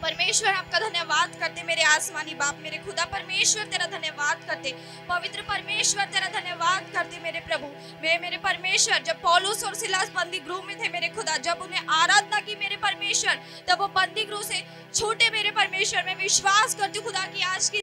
परमेश्वर आपका धन्यवाद करते, मेरे आसमानी बाप, मेरे खुदा परमेश्वर तेरा धन्यवाद करते, पवित्र परमेश्वर तेरा धन्यवाद करते मेरे प्रभु। मेरे परमेश्वर, जब पौलुस और सिलास बंदी गृह में थे मेरे खुदा, जब उन्हें आराधना की मेरे परमेश्वर, तब वो बंदी गृह से छूटे मेरे परमेश्वर। मैं विश्वास करती हूँ खुदा की आज की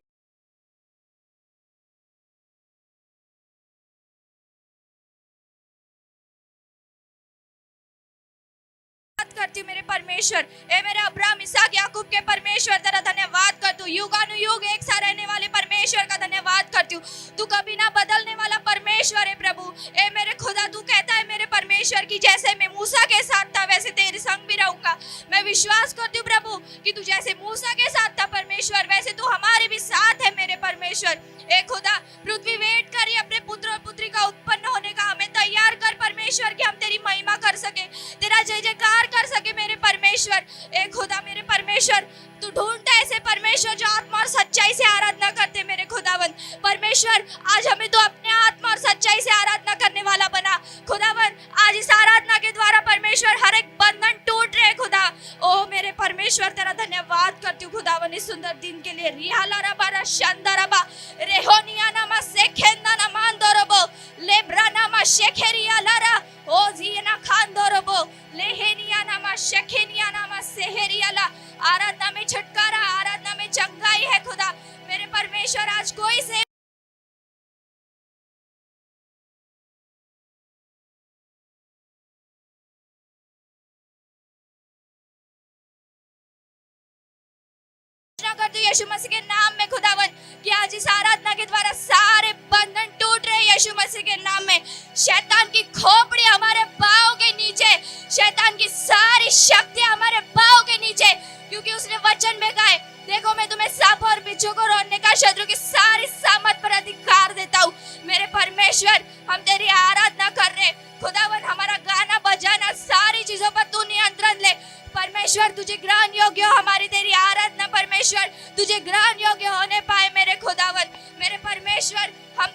करती हूँ मेरे परमेश्वर। ए मेरे अब्राहम इसहाक याकूब के परमेश्वर तेरा धन्यवाद करती हूँ। युगानुयुग एक साथ रहने वाले परमेश्वर का धन्यवाद करती हूँ। तू कभी ना बदलने वाला परमेश्वर है प्रभु। ए मेरे खुदा, तू कहता है मेरे परमेश्वर की जैसे मैं मूसा के साथ था वैसे तेरे संग भी रहूंगा। मैं विश्वास करती हूँ प्रभु कि तू जैसे मूसा के साथ था परमेश्वर, वैसे तू हमारे भी साथ है मेरे परमेश्वर। ए खुदा, पृथ्वी वेट कर रही अपने पुत्र और पुत्री का उत्पन्न होने का। हमें तैयार कर परमेश्वर कि हम तेरी महिमा कर सके, तेरा जय जयकार कर सके मेरे परमेश्वर। ए खुदा मेरे परमेश्वर, तू ढूंढता ऐसे परमेश्वर जो आत्मा और सच्चाई से आराधना करते मेरे खुदावन। परमेश्वर, आज हमें तो अपने आत्मा और सच्चाई से आराधना करने वाला बना खुदावन। आज इस आराधना के द्वारा परमेश्वर हर एक बंधन टूट रहे खुदा। ओ मेरे परमेश्वर, तेरा धन्यवाद करती हूँ खुदावन इस सुंदर दिन के लिए। रिहाला रबा रशंदा रबा रेहोनिया नामा सेखेंदा नमांदोरबो लेब्राना मा शेखेरिया लारा ओ जीना खांदोरबो लेहेनिया नामा शेखेनिया नामा सेहेरियाला। आराधना में छुटकारा, आराधना में चंगाई है खुदा मेरे परमेश्वर। आज कोई से करती हूँ यीशु मसीह के नाम में खुदावन कि आज इस आराधना के द्वारा सारे बंधन टूट रहे यीशु मसीह के नाम में। शैतान की खोपड़ी हमारे पांव के नीचे, शैतान की सारी शक्तियां हमारे पांव के नीचे, क्योंकि उसने वचन में कहा है, देखो मैं तुम्हें सांप और बिच्छू को रोकने का शत्रु की सारी सामर्थ पर अधिकार देता हूँ। मेरे परमेश्वर, हम तेरी आराधना कर रहे खुदावन। हमारा गाना बजाना सारी चीजों पर तू नियंत्रण ले परमेश्वर। तुझे ग्रहण योग्य हो हमारी तेरी आराधना परमेश्वर, तुझे ग्रहण योग्य होने पाए मेरे खुदावन। मेरे परमेश्वर, हम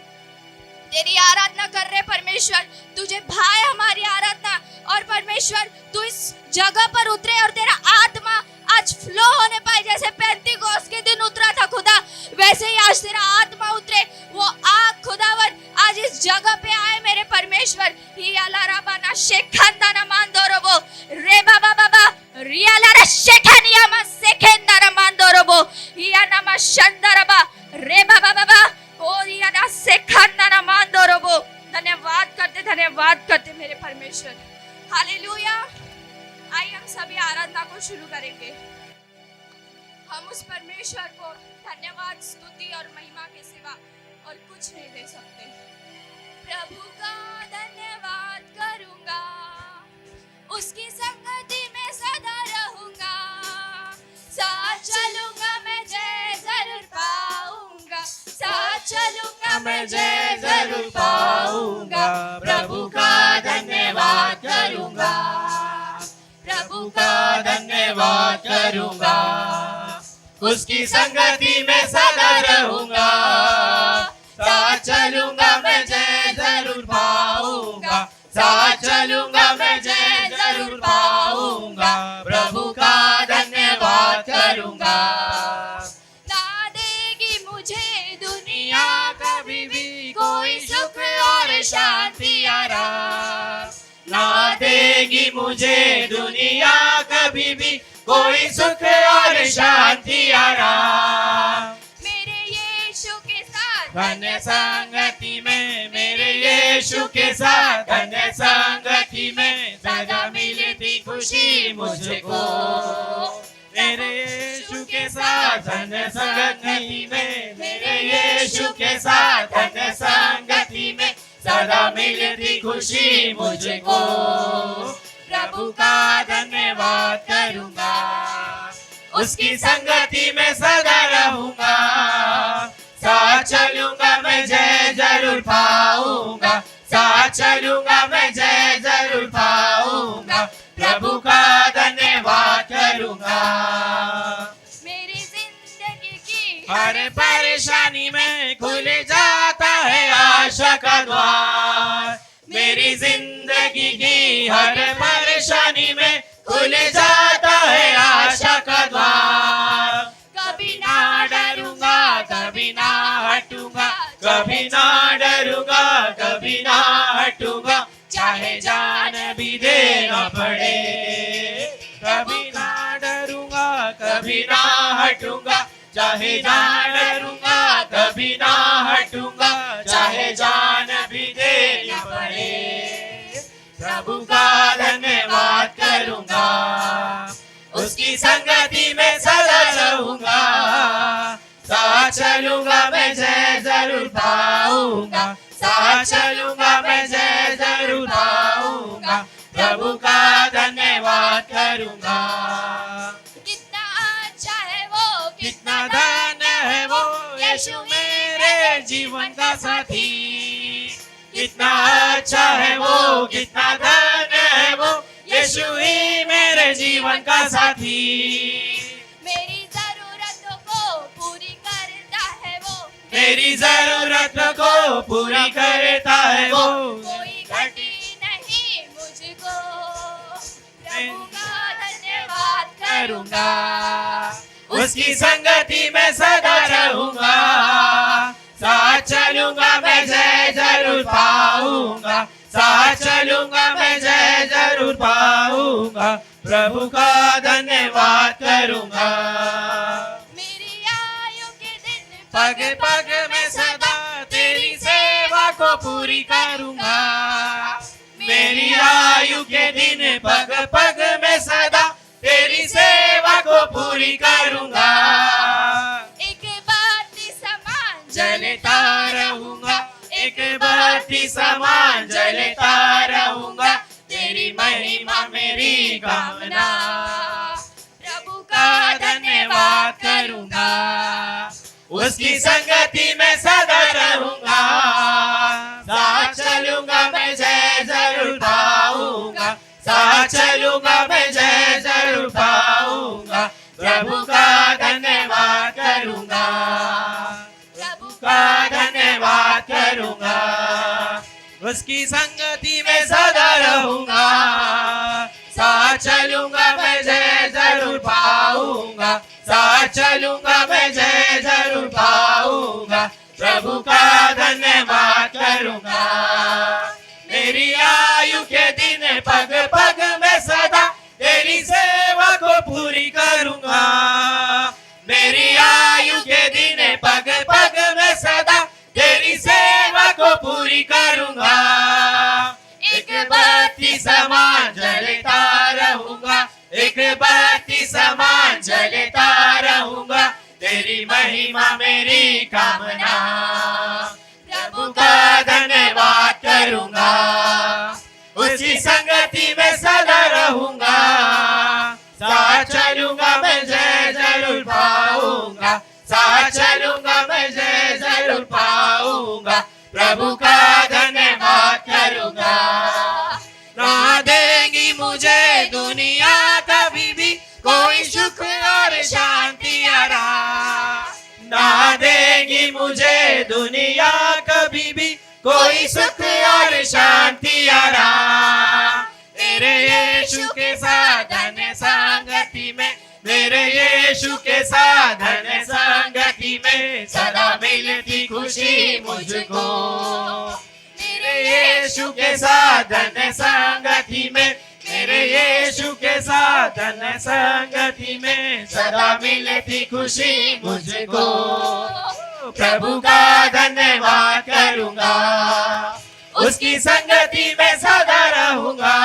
तेरी आराधना कर रहे परमेश्वर, तुझे भाई हमारी आराधना। और परमेश्वर, तू इस जगह पर उतरे और तेरा आत्मा आज फ्लो होने पाए। जैसे पेंतीकोस्त के दिन उतरा था खुदा, वैसे ही आज तेरा आत्मा उतरे। वो आग खुदावन आज इस जगह पे आए मेरे परमेश्वर। ही अलारा बाना शेखंदा ना मांदोरबो रे बाबा बाबा रियाला रे शेखनिया मा सेखेंदा ना मांदोरबो हिया ना मा शंदरबा रे बाबा बाबा ओ रिया ना सेखंदा ना मांदोरबो। धन्यवाद करते मेरे परमेश्वर। हालेलुया। आइए हम सभी आराधना को शुरू करेंगे। हम उस परमेश्वर को धन्यवाद, स्तुति और महिमा के सिवा और कुछ नहीं दे सकते। प्रभु का धन्यवाद करूंगा, उसकी संगति में सदा रहूंगा, साथ चलूंगा मैं जय जरूर पाऊंगा, साथ चलूंगा मैं जय जरूर पाऊंगा। प्रभु का धन्यवाद करूंगा, प्रभु का धन्यवाद करूंगा, उसकी संगति में सदा रहूंगा, साथ चलूंगा मैं जय जरूर पाऊंगा, साथ चलूंगा मैं जय जरूर पाऊंगा। प्रभु का धन्यवाद करूंगा। ना देगी मुझे दुनिया कभी भी कोई सुख और शांति आराम, ना देगी मुझे दुनिया कभी भी कोई सुख और शांति आराम। मेरे यीशु के साथ धन्य संगति में, मेरे यीशु के साथ धन्य संगति में सदा मिलती खुशी मुझको। मेरे यीशु के साथ धन्य संगति में, मेरे यीशु के साथ धन्य संगति में सदा मिलती खुशी मुझको। प्रभु का धन्यवाद करूंगा, उसकी संगति में सदा रहूंगा, साथ चलूंगा मैं जय जरूर पाऊंगा, साथ चलूंगा मैं जय जरूर पाऊंगा। प्रभु का धन्यवाद करूंगा। मेरी जिंदगी की हर परेशानी में खुल जाता है आशा का द्वार, मेरी जिंदगी की हर परेशानी में खुल जाता है आशा का द्वार। कभी ना हटूंगा चाहे जान भी देना पड़े। कभी ना डरूंगा कभी ना हटूंगा चाहे जान डरूंगा कभी ना हटूंगा चाहे जान भी देना पड़े। प्रभु का धन्यवाद करूंगा उसकी संगति में सदा रहूंगा। साथ चलूंगा मैं जय जरूर पाऊंगा साथ चलूंगा मैं जय जरूर पाऊंगा। प्रभु का धन्यवाद करूंगा। कितना अच्छा है वो कितना धन है वो यीशु मेरे जीवन का साथी। कितना अच्छा है वो कितना धन है वो यीशु ही मेरे जीवन का साथी। मेरी जरूरतों को पूरी करता है वो मेरी जरूरत को पूरी करता है वो। कोई घटी नहीं मुझको प्रभु का धन्यवाद करूंगा उसकी संगति में सदा रहूंगा। साथ चलूंगा मैं जय जरूर पाऊंगा साथ चलूंगा मैं जय जरूर पाऊंगा। प्रभु का धन्यवाद करूंगा। मेरी आयु के दिन पग पग में सदा तेरी सेवा को पूरी करूंगा। मेरी आयु के दिन पग पग में सदा तेरी सेवा को पूरी करूंगा। एक बाती समान जलता रहूंगा एक बाती समान जलता रहूंगा। तेरी महिमा मेरी कामना प्रभु का धन्यवाद करूंगा। उसकी संगति में सदा रहूंगा। साथ चलूंगा मैं जय जरूर पाऊंगा साथ चलूंगा मैं जय जरूर पाऊंगा। प्रभु का धन्यवाद करूंगा प्रभु का धन्यवाद करूंगा। उसकी संगति में सदा रहूंगा। साथ चलूंगा मैं जय जरूर पाऊंगा साथ चलूंगा मैं जय जरूर पाऊंगा। प्रभु का धन्यवाद करूंगा। मेरी आयु के दिन पग पग में सदा तेरी सेवा को पूरी करूंगा। मेरी आयु के दिन पग पग में सदा तेरी सेवा को पूरी करूंगा। एक बाती समान जलता रहूंगा एक बाती समान जलता रहूंगा। तेरी महिमा मेरी कामना प्रभु का धन्यवाद करूंगा। उसकी संगति में सदा रहूंगा। साथ चलूंगा मैं जय जरूर पाऊंगा साथ चलूंगा मैं जय जरूर पाऊंगा। प्रभु का धन्यवाद करूंगा। ना देंगी मुझे दुनिया कभी भी कोई सुख और शांति आराम। ना देंगी मुझे दुनिया कभी भी कोई सुख और शांति आराम। मेरे यीशु के साथ धन्य संगति में मेरे यीशु के साथ धन्य संगति में सदा मिलती खुशी मुझको। मेरे यीशु के साथ धन्य संगति में मेरे यीशु के साथ धन्य संगति में सदा मिलती खुशी मुझको। प्रभु का धन्यवाद करूंगा। उसकी संगति में सदा रहूंगा।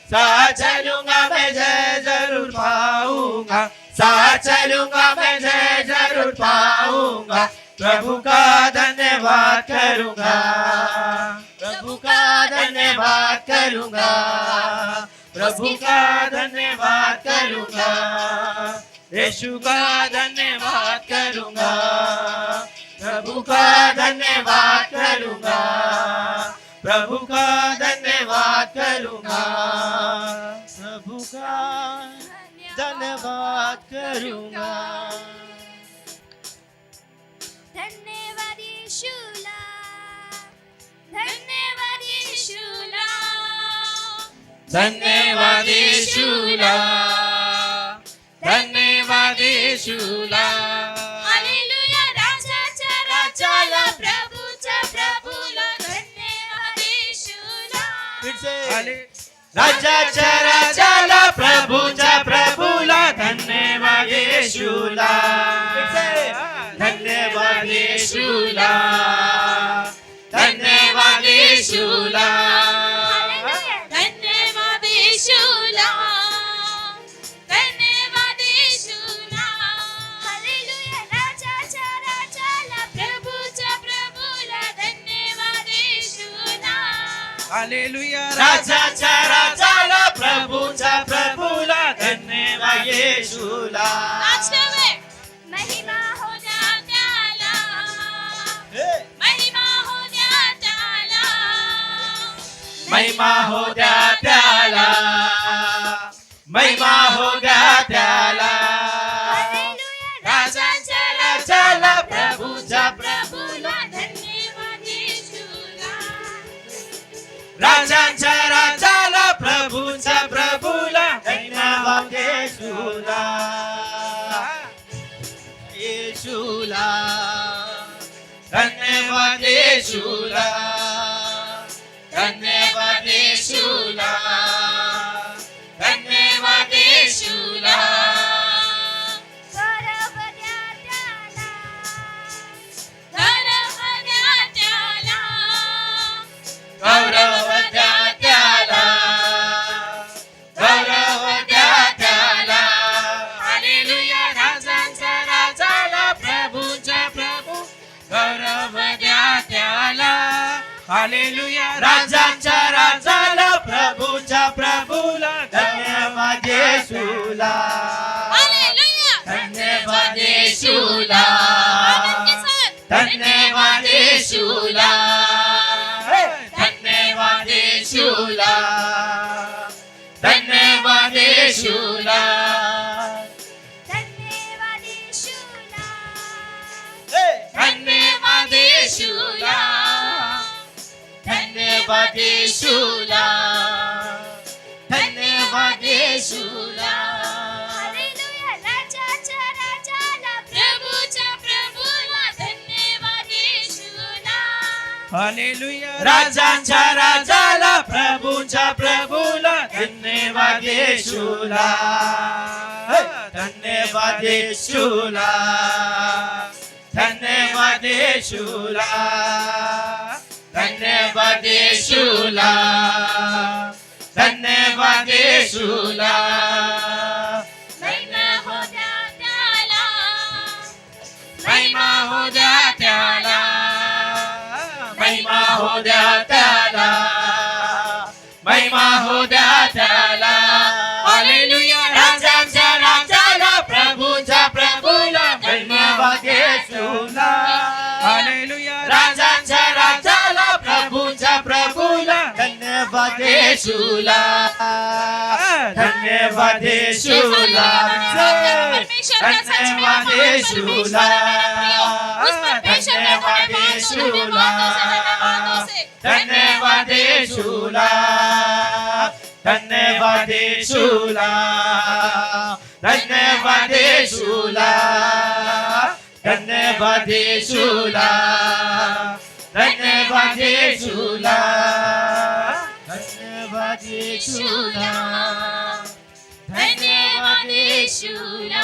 साथ चलूंगा मैं जय जरूर पाऊंगा साथ चलूंगा मैं जय जरूर पाऊंगा। प्रभु का धन्यवाद करूंगा प्रभु का धन्यवाद करूंगा प्रभु का धन्यवाद करूंगा। यीशु का धन्यवाद करूंगा प्रभु का धन्यवाद करूंगा प्रभु का धन्यवाद करूंगा प्रभु का धन्यवाद करूंगा। धन्यवाद यीशुला धन्यवाद यीशुला धन्यवाद यीशुला धन्यवाद यीशुला। हालेलुया राजाच्या राजाला प्रभूच्या प्रभूला धन्यवाद राजाच्या राजाला प्रभूच्या प्रभूला धन्यवाद येशूला धन्यवाद येशूला धन्यवाद येशूला धन्यवाद येशूला धन्यवाद येशूला हालेलुया राजाच्या राजाला प्रभूच्या प्रभूला धन्यवाद येशूला हालेलुया राजाच्या राजाला प्रभूच्या प्रभूला धन्यवाद येशूला महिमा हो द्या त्याला महिमा हो द्या त्याला महिमा हो द्या त्याला महिमा हो द्या त्याला राजाच्या राजाला प्रभूच्या प्रभूला धन्यवाद येशूला राजाच्या राजाला प्रभूच्या प्रभूला धन्यवाद येशूला येशूला धन्यवाद येशूला धन्यवाद येशूला धन्यवाद येशूला गौरव द्या त्याला गौरव द्या त्याला गौरव द्या त्याला गौरव द्या त्याला हालेलुया राजांचा राजाला प्रभूचा प्रभू गौरव द्या त्याला हालेलुया राजांच्या राजाला प्रभूच्या प्रभूला धन्यवाद येशूला हालेलुया धन्यवाद येशूला धन्यवाद येशूला धन्यवाद येशूला धन्यवाद येशूला धन्यवाद येशूला धन्यवाद येशूला धन्यवाद येशूला धन्यवाद येशूला हालेलुया राजाच्या राजाला प्रभूच्या प्रभूला धन्यवाद येशूला हालेलुया राजांच्या राजाला प्रभूच्या प्रभूला धन्यवाद येशूला धन्यवाद येशूला धन्यवाद येशूला धन्यवाद येशूला धन्यवाद येशूला महिमा हो द्या त्याला महिमा हो द्या त्याला महिमा हो द्या त्याला महिमा हो द्या त्याला हालेलुया राजांच्या राजाला प्रभूच्या प्रभूला धन्यवाद येशूला हालेलुया राजांच्या राजाला प्रभूच्या प्रभूला धन्यवाद येशूला धन्यवाद येशूला धन्यवाद येशूला धन्यवाद येशूला धन्यवाद येशूला धन्यवाद येशूला धन्यवाद येशूला धन्यवाद येशूला धन्यवाद येशूला धन्यवाद येशूला धन्यवाद येशूला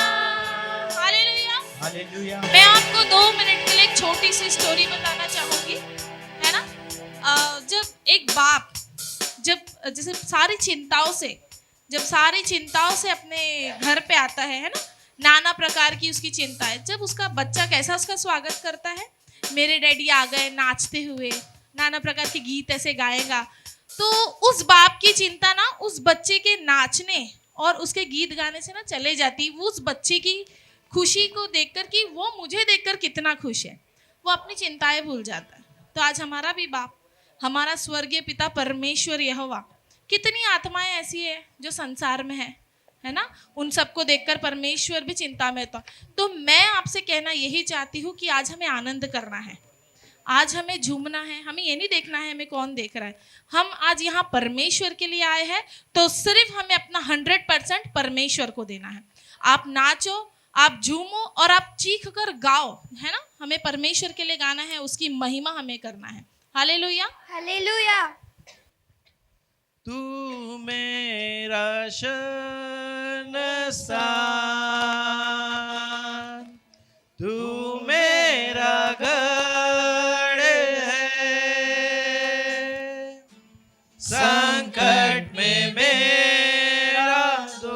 हालेलुया हालेलुया मैं आपको 2 मिनट के लिए एक छोटी सी स्टोरी बताना चाहूंगी है ना जब एक बाप जब जैसे सारी चिंताओं से अपने घर पे आता है ना नाना प्रकार की उसकी चिंता है जब उसका बच्चा कैसा उसका स्वागत करता है मेरे डैडी आ गए नाचते हुए नाना प्रकार के गीत ऐसे गाएगा तो उस बाप की चिंता ना उस बच्चे के नाचने और उसके गीत गाने से ना चले जाती वो उस बच्चे की खुशी को देखकर कि वो मुझे देखकर कितना खुश है वो अपनी चिंताएं भूल जाता है तो आज हमारा भी बाप हमारा स्वर्गीय पिता परमेश्वर यहोवा कितनी आत्माएं ऐसी है जो संसार में है ना उन सबको देखकर परमेश्वर भी चिंता में होता तो मैं आपसे कहना यही चाहती हूँ कि आज हमें आनंद करना है आज हमें झूमना है हमें ये नहीं देखना है हमें कौन देख रहा है हम आज यहाँ परमेश्वर के लिए आए हैं तो सिर्फ हमें अपना 100% परमेश्वर को देना है आप नाचो आप झूमो और आप चीख कर गाओ है ना हमें परमेश्वर के लिए गाना है उसकी महिमा हमें करना है हालेलुया हालेलुया तू मेरा शरणस्थान, तू मेरा गढ़ है, संकट में मेरा दोस्त,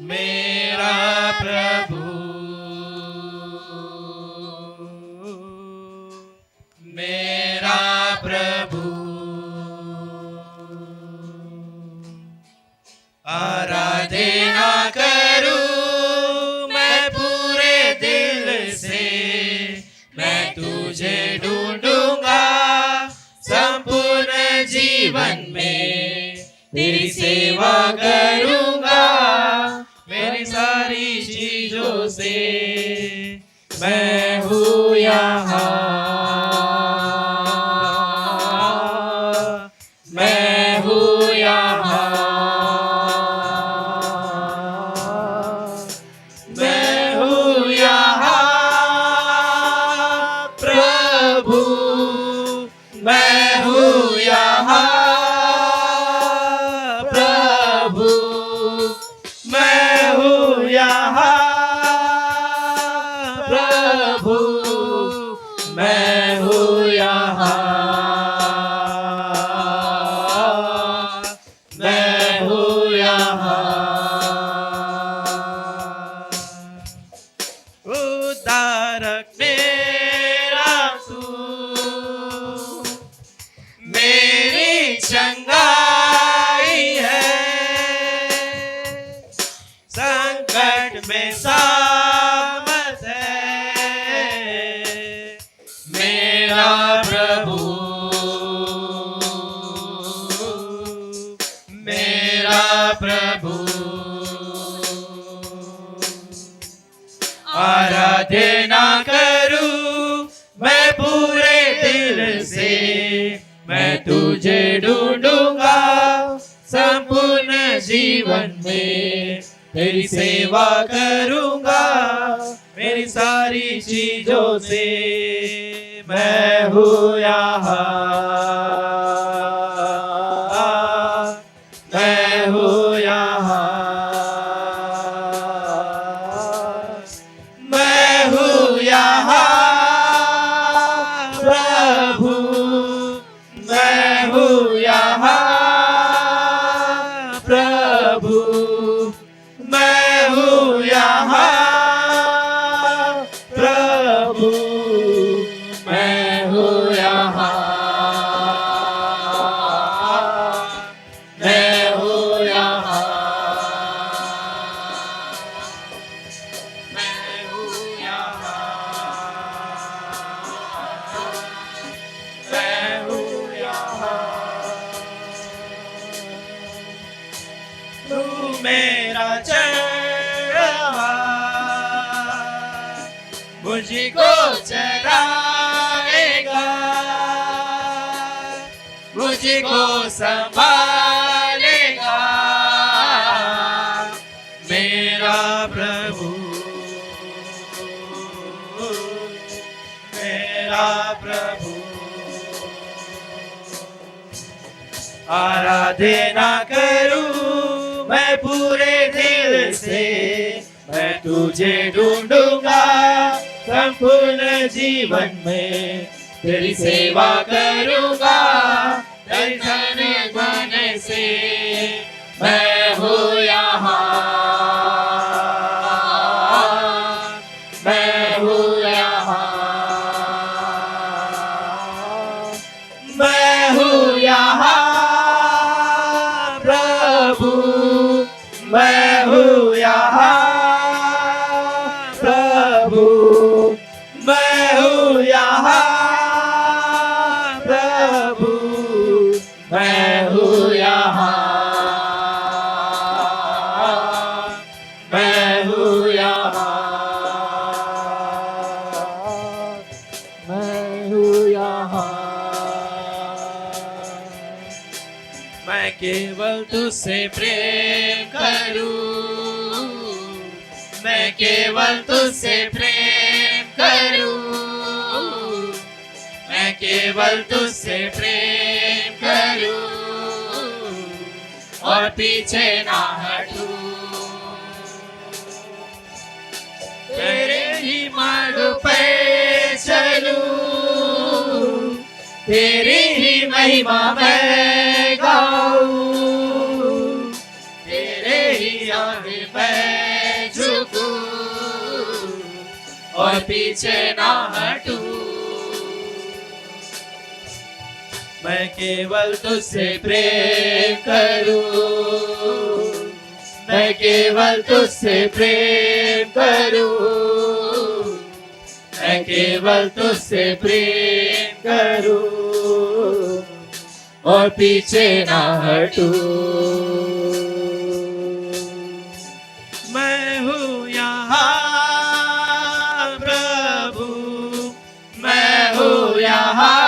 मेरा प्रभु, मेरा प्रभु। आराधना करूं मैं पूरे दिल से, मैं तुझे ढूंढूंगा संपूर्ण जीवन में, तेरी सेवा करूंगा मेरी सारी चीजों से। मैं हूँ यहाँ, मैं हूँ यहाँ, मैं हूँ यहाँ प्रभु, मैं हूँ यहाँ प्रभु, मैं हूँ यहाँ प्रभु, मैं हूँ यहाँ, मैं हूँ यहाँ। उद्धारक मेरा तू, मेरी चंगाई है, संकट में सामर्थ है, मेरा प्रभु, मेरा प्रभु। आराधना करूं मैं पूरे दिल से, मैं तुझे ढूंढूंगा संपूर्ण जीवन में, तेरी सेवा करूंगा मेरी सारी चीजों से। मैं हूँ यहाँ, मैं हूँ यहाँ, मैं हूँ यहाँ प्रभु, मैं हूँ यहाँ प्रभु, मैं हूँ यहाँ प्रभु, मैं हूँ यहाँ, मैं हूँ यहाँ, मैं हूँ यहाँ, मैं हूँ यहाँ। तू मेरा चरवाहा, मुझको चराएगा, मुझको संभालेगा, मेरा प्रभु, मेरा प्रभु। आराधना करूं मैं पूरे दिल से, मैं तुझे ढूंढूंगा संपूर्ण जीवन में, तेरी सेवा करूंगा तेरी धन मन से। मैं हूँ यहाँ, मैं हूँ यहाँ, मैं हूँ यहाँ प्रभु, मैं हूँ यहाँ प्रभु, मैं हूँ यहाँ प्रभु, मैं हूँ यहाँ, मैं हूँ यहाँ, मैं हूँ यहाँ। मैं केवल तुझसे प्रेम करूं, मैं केवल तुझसे प्रेम करूं, मैं केवल तुझसे प्रेम चलूं और पीछे ना हटूं, तेरे ही मार्ग पे चलूं, तेरी ही महिमा मैं गाऊं, तेरे ही आगे मैं झुकूं और पीछे ना हटूं। मैं केवल तुझसे प्रेम करूं, मैं केवल तुझसे प्रेम करूं, मैं केवल तुझसे प्रेम करूं और पीछे ना हटूं। मैं हूँ यहाँ प्रभु, मैं हूँ यहाँ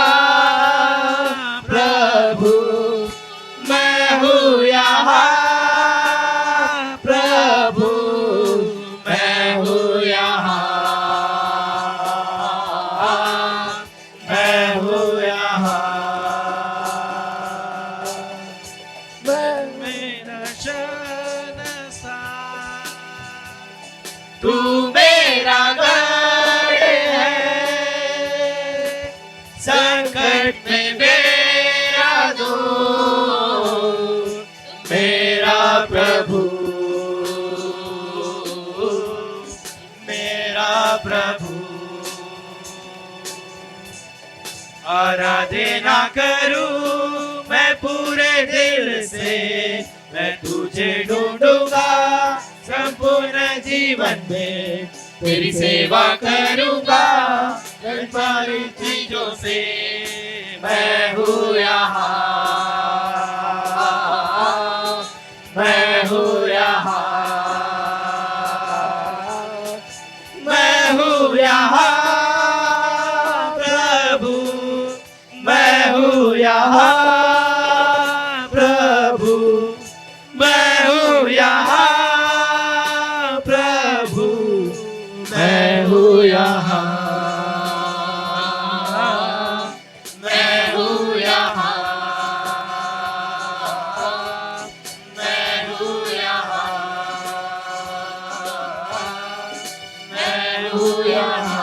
प्रभु, मैं हूँ यहाँ प्रभु, मैं हूँ यहाँ, मैं हूँ यहाँ, मैं मेरा शरणस्थान, तू मेरा गढ़ है, संकट में मेरा दोस्त, मेरा प्रभु, मेरा प्रभु। आराधना करूं मैं पूरे दिल से, मैं तुझे ढूंढूंगा संपूर्ण जीवन में, तेरी सेवा करूंगा इन सारी चीजों से। मैं हूँ यहाँ, मैं हूँ यहाँ, मैं हूँ यहाँ प्रभु, मैं हूँ यहाँ प्रभु, मैं हूँ यहाँ प्रभु, मैं हूँ यहाँ, मैं हूँ यहाँ, मैं हूँ यहाँ, मैं हूँ यहाँ,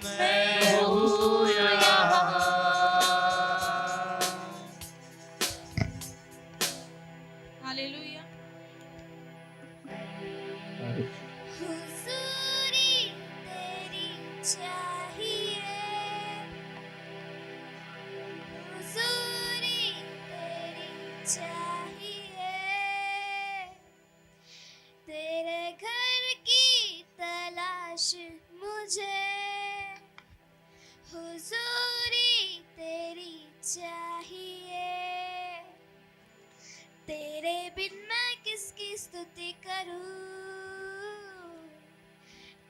मैं हूँ यहाँ। हालेलुया। हुजूरी तेरी चाहिए, हुजूरी तेरी चाहिए, तेरे घर की तलाश मुझे, हुजूरी तेरी चाहिए, तेरे बिन मैं किसकी स्तुति करूं,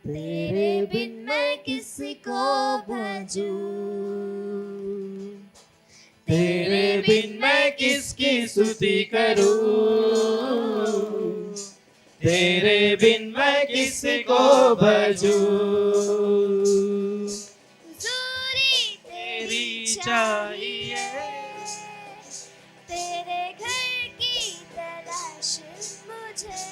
तेरे बिन मैं किसी को भजूं, तेरे बिन मैं किसकी स्तुति करूं, तेरे बिन मैं किसको भजूं। हुजूरी तेरी चाहिए, तेरे घर की तलाश मुझे,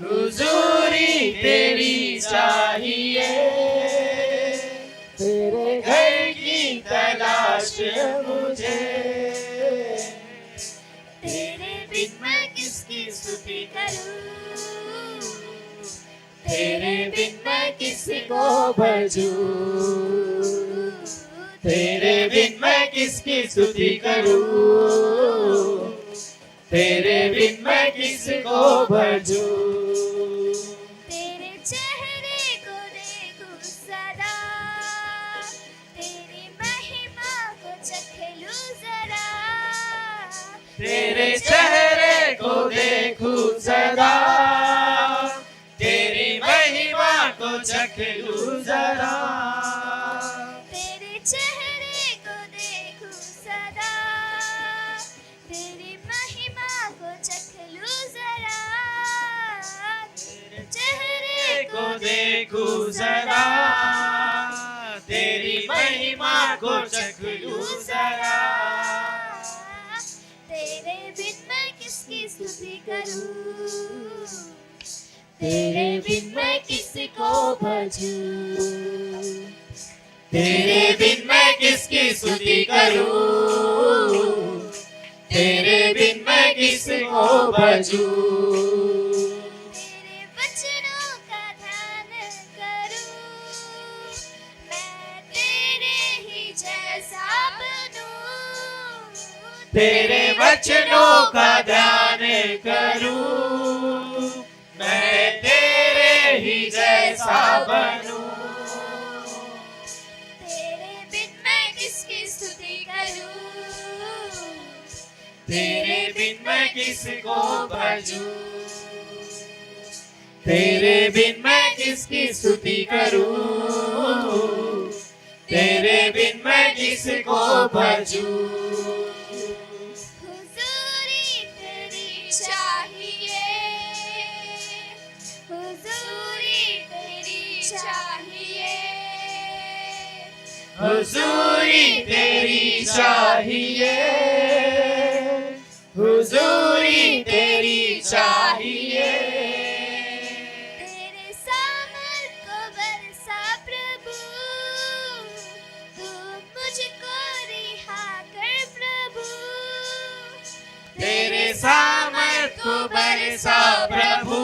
हुजूरी तेरी चाहिए, तेरे घर की तलाश मुझे, तेरे बिन मैं किसकी स्तुति करूं, तेरे बिन मैं किसको भजूं, तेरे बिन मैं किसकी स्तुति करूं, तेरे बिन मैं किसको भजूं। तेरे चेहरे को देखूं सदा, तेरी महिमा को चख लूं जरा, तेरे चेहरे को देखूं सदा, तेरी महिमा को चख लूं जरा, तेरे चेहरे को देखूं सदा, तेरी महिमा को चख लूं जरा, तेरे चेहरे को देखूं सदा, तेरी महिमा को चख लूं जरा। तेरे बिन मैं किसकी स्तुति करूं, तेरे बिन मैं किसको भजूं, तेरे बिन मैं किसकी स्तुति करूं, तेरे बिन मैं किसको भजूं। तेरे वचनों का ध्यान करूं, मैं तेरे ही जैसा बनूं। तेरे वचनों का ध्यान करूं, मैं तेरे ही जैसा बनूं। तेरे बिन मैं किसकी स्तुति करूं, तेरे बिन मैं किसको भजूं, तेरे बिन मैं किसकी स्तुति करूं, तेरे बिन मैं किसको भजूं। हुजूरी तेरी चाहिए, हुजूरी तेरी चाहिए, हुजूरी तेरी चाहिए, हुजूरी तेरी चाहिए। तेरे सामर्थ को बरसा प्रभु, तू मुझको रिहा कर प्रभु। तेरे सामर्थ को बरसा प्रभु,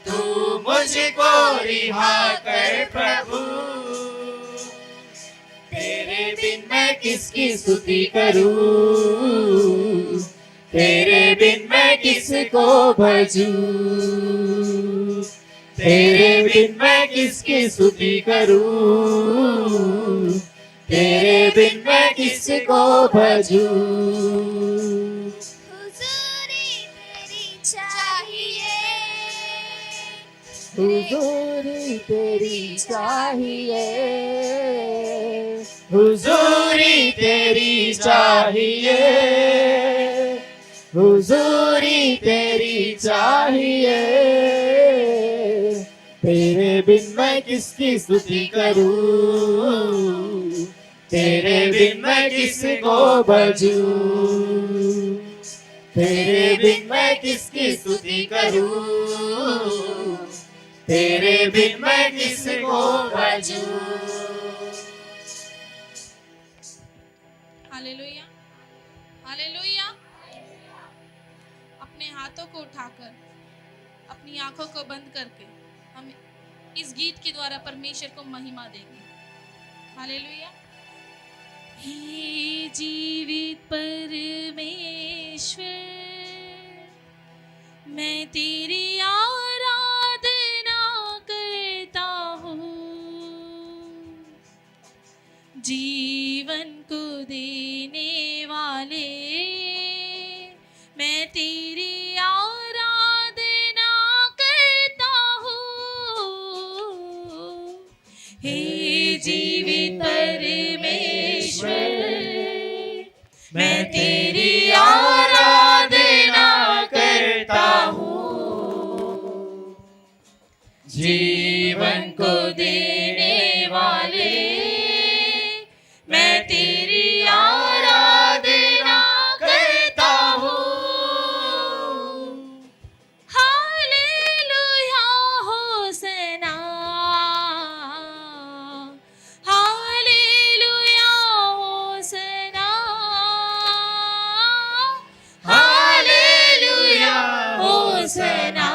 तू मुझको रिहा कर प्रभु। तेरे बिन मैं किसकी स्तुति करूं, तेरे बिन मैं किसको भजूं, तेरे बिन मैं किसकी स्तुति करूं, तेरे बिन मैं किसको भजूं। हुजूरी तेरी चाहिए, हुजूरी तेरी चाहिए, हुजूरी तेरी चाहिए, हुजूरी तेरी चाहिए। तेरे बिन मैं किसकी स्तुति करूं, तेरे बिन मैं किसको भजूं, तेरे बिन मैं किसकी स्तुति करूं, तेरे बिन मैं किसको भजूं। Hallelujah, hallelujah. अपने हाथों को उठाकर, अपनी आंखों को बंद करके हम इस गीत के द्वारा परमेश्वर को महिमा देंगे। हालेलुया। हे जीवित परमेश्वर, मैं तेरी आराधना करता हूँ। जीवन को देने वाले, मैं तेरी आराधना करता हूँ। हे जीवित परमेश्वर, मैं तेरी आराधना करता हूँ। जीवन को देने वाले, मैं तेरी आराधना करता हूँ। Hallelujah होसना, hallelujah होसना, hallelujah होसना,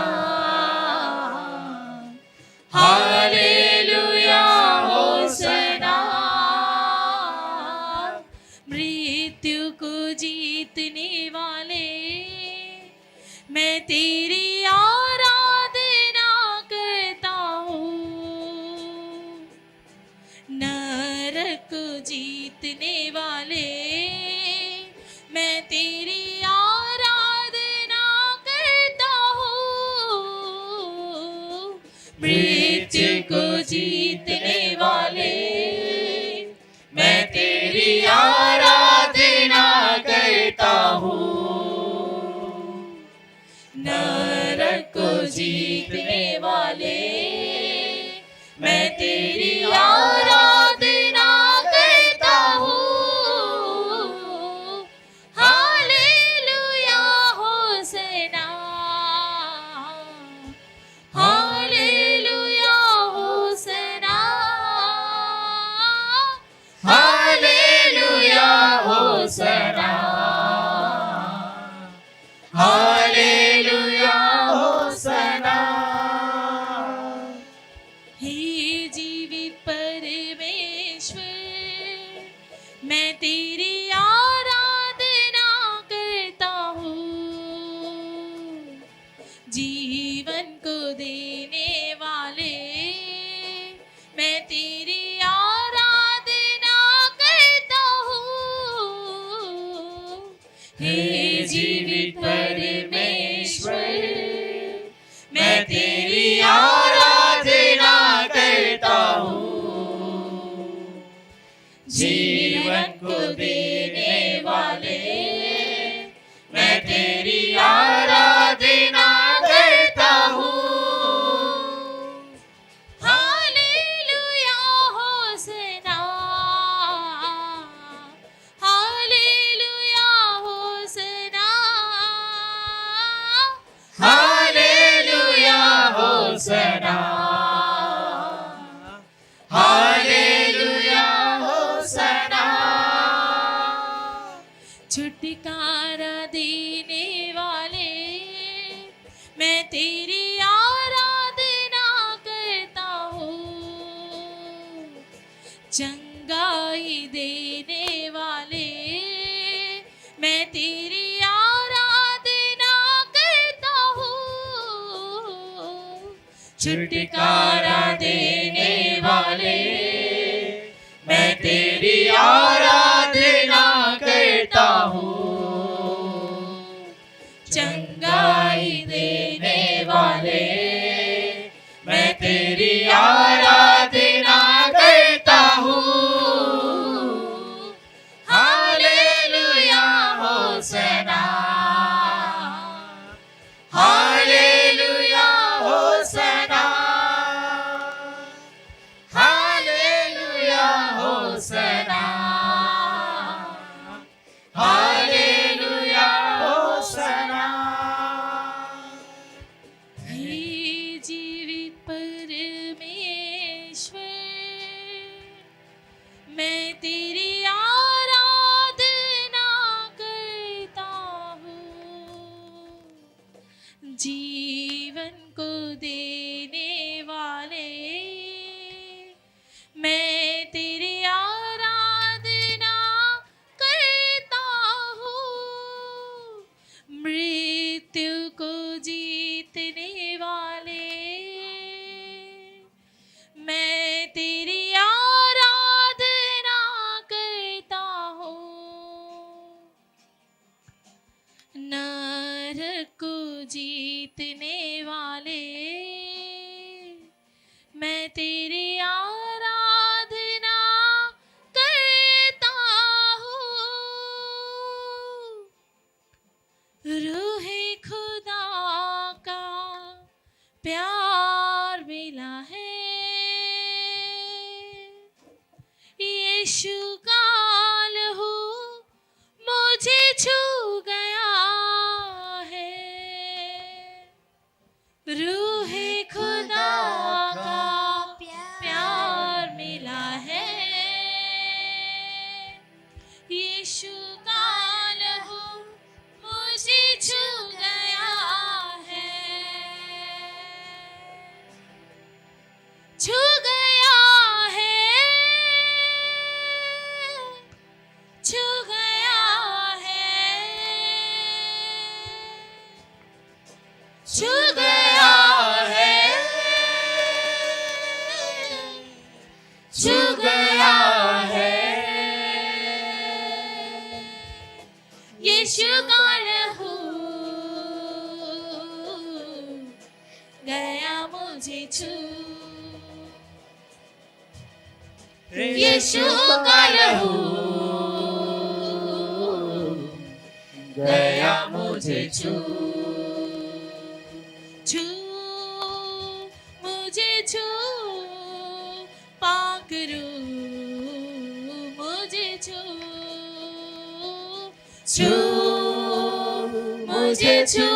hallelujah होसना। मृत्यु को जीतने वाले, मैं तेरी आराधना करता हूँ। नरक को जीतने वाले, मैं तेरी आराधना करता हूँ। मृत्यु को जीतने वाले, मैं तेरी आराधना करता हूँ। नरक को जीतने वाले, मैं तेरी आराधना हे जीवित परमेश्वर, मैं तेरी आराधना करता हूँ। जीवन को देने वाले, मैं तेरी आराधना करता हूँ। Hallelujah होसना, hallelujah होसना, hallelujah होसना, hallelujah होसना। छुटकारा देने वाले, मैं तेरी आराधना करता हूँ। चंगाई देने वाले, मैं तेरी आराधना करता हूँ। छुटकारा देने वाले, मैं तेरी आराधना करता हूँ। चंगाई देने वाले, मैं तेरी आराधना करता हूँ। Hallelujah होसना, hallelujah होसना, hallelujah होसना, hallelujah होसना। हे जीवित परमेश्वर, मैं तेरी आराधना करता हूँ। जीवन को देने वाले, मैं तेरी आराधना करता हूँ। मृत्यु को जीतने वाले, मैं तेरी आराधना करता हूँ। नरक को जीतने वाले, मैं तेरी आराधना करता हूँ। रूहे खुदा का प्यार मिला है, यीशु का लहू मुझे छू गया है। रूहे खुदा का प्यार मिला है, यीशु का लहू मुझे छू गया है। छू गया है, छू गया है, छू गया है, छू गया है। यीशु का लहू गया मुझे छू। यीशु का लहू गया मुझे छू। छू मुझे छू, पाक रूह मुझे छू। छू मुझे छू,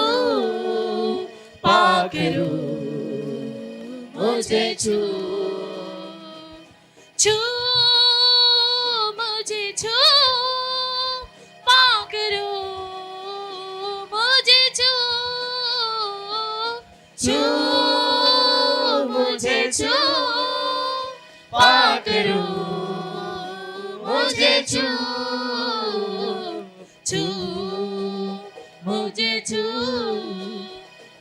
पाक रूह मुझे छू। छू मुझे छू, पाक रूह मुझे छू। छू मुझे छू, पाक रूह मुझे छू। छू मुझे छू,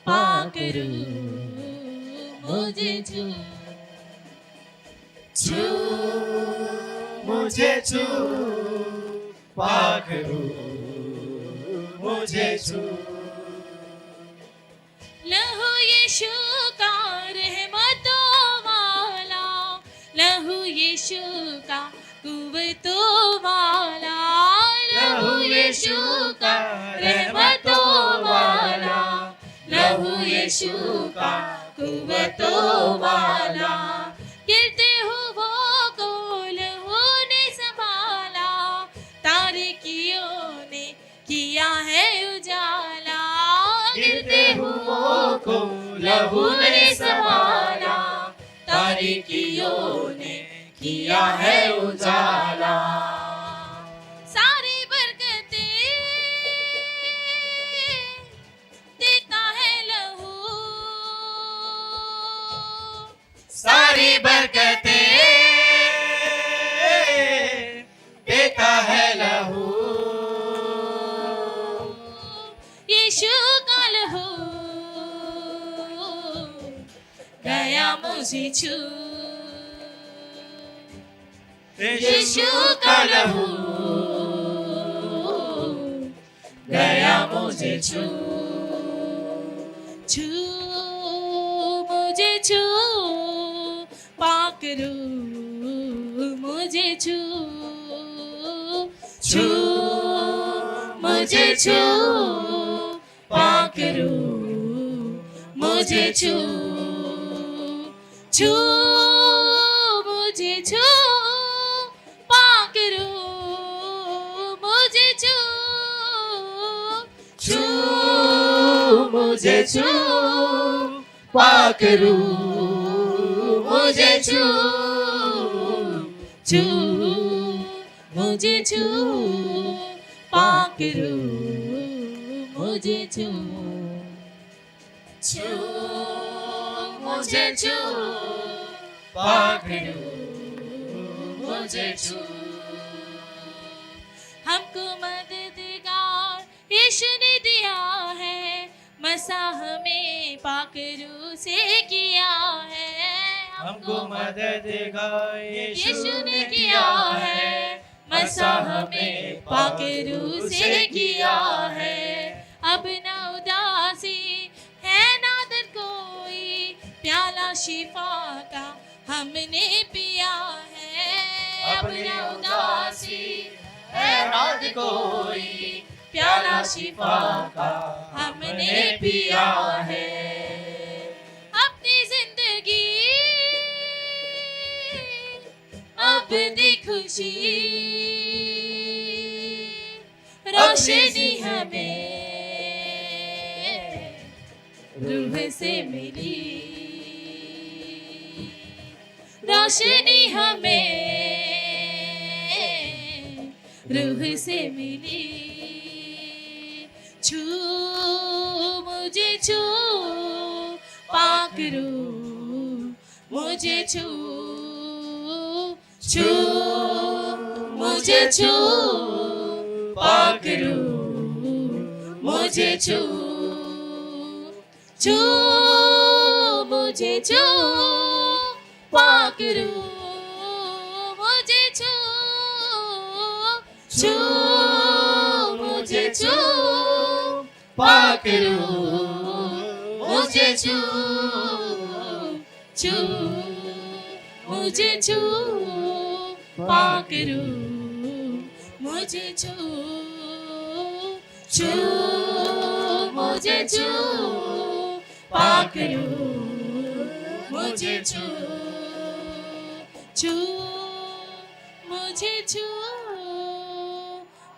पाक रूह मुझे छू। छू मुझे छू, पाक रूह मुझे छू। लहू यीशु का रहमतों वाला, लहू यीशु का कुव्वतों वाला, लहू यीशु का रहमतों वाला, लहू यीशु का कुव्वतों वाला। गिरते हुओं को लहू ने संभाला, तारीकियों ने किया है उजाला। गिरते हुओं को लहू ने संभाला, तारीकियों ने किया है उजाला। सारी बरकतें देता है लहू, सारी बरकतें देता है लहू। यीशु का लहू गया मुझे छू, यीशु का लहू गया मुझे छू। छू मुझे छू, पाक रूह मुझे छू। छू मुझे छू, पाक रूह मुझे छू। छू मुझे छू, पाक रूह मुझे छू। छू मुझे छू, पाक रूह मुझे छू। छू मुझे छू, पाक रूह मुझे छू। छू मुझे छू, पाक रूह मुझे छू। हमको मददगार यीशु ने दिया है, मसाह में पाक रूह से किया है। हमको मददगार यीशु ने किया है, मसाह में पाक रूह से किया है। अब न उदासी है ना दर्द कोई, प्याला शिफा का हमने पिया है। अब न उदासी है ना दर्द कोई, प्याला शिफा का हमने पिया है। अपनी जिंदगी अपनी खुशी, रोशनी हमें रूह से मिली, रोशनी हमें रूह से मिली। छू मुझे छू, पाक रूह मुझे छू। छू मुझे छू, पाक रूह मुझे छू। छू मुझे छू, पाक रूह मुझे छू। छू मुझे छू, पाक रूह मुझे छू। छू मुझे छू, पाक रूह मुझे छू। छू मुझे छू, पाक रूह मुझे छू। छू मुझे छू,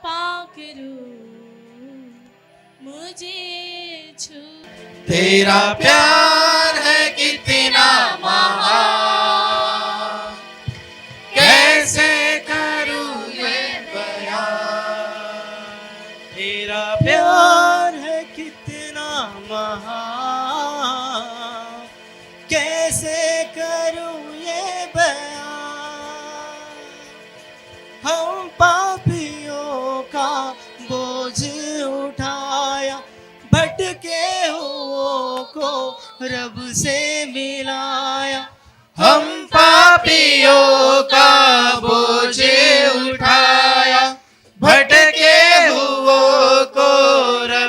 पाक रूह मुझे छू। तेरा प्यार है कितना महान, कैसे करूं ये बयान। तेरा प्यार है कितना महान, कैसे करूं ये बयान। हम पापियों का बोझ उठाया, भटके हुओं को रब से मिलाया। हम पापियों का बोझ उठाया, भटके हुओं को रब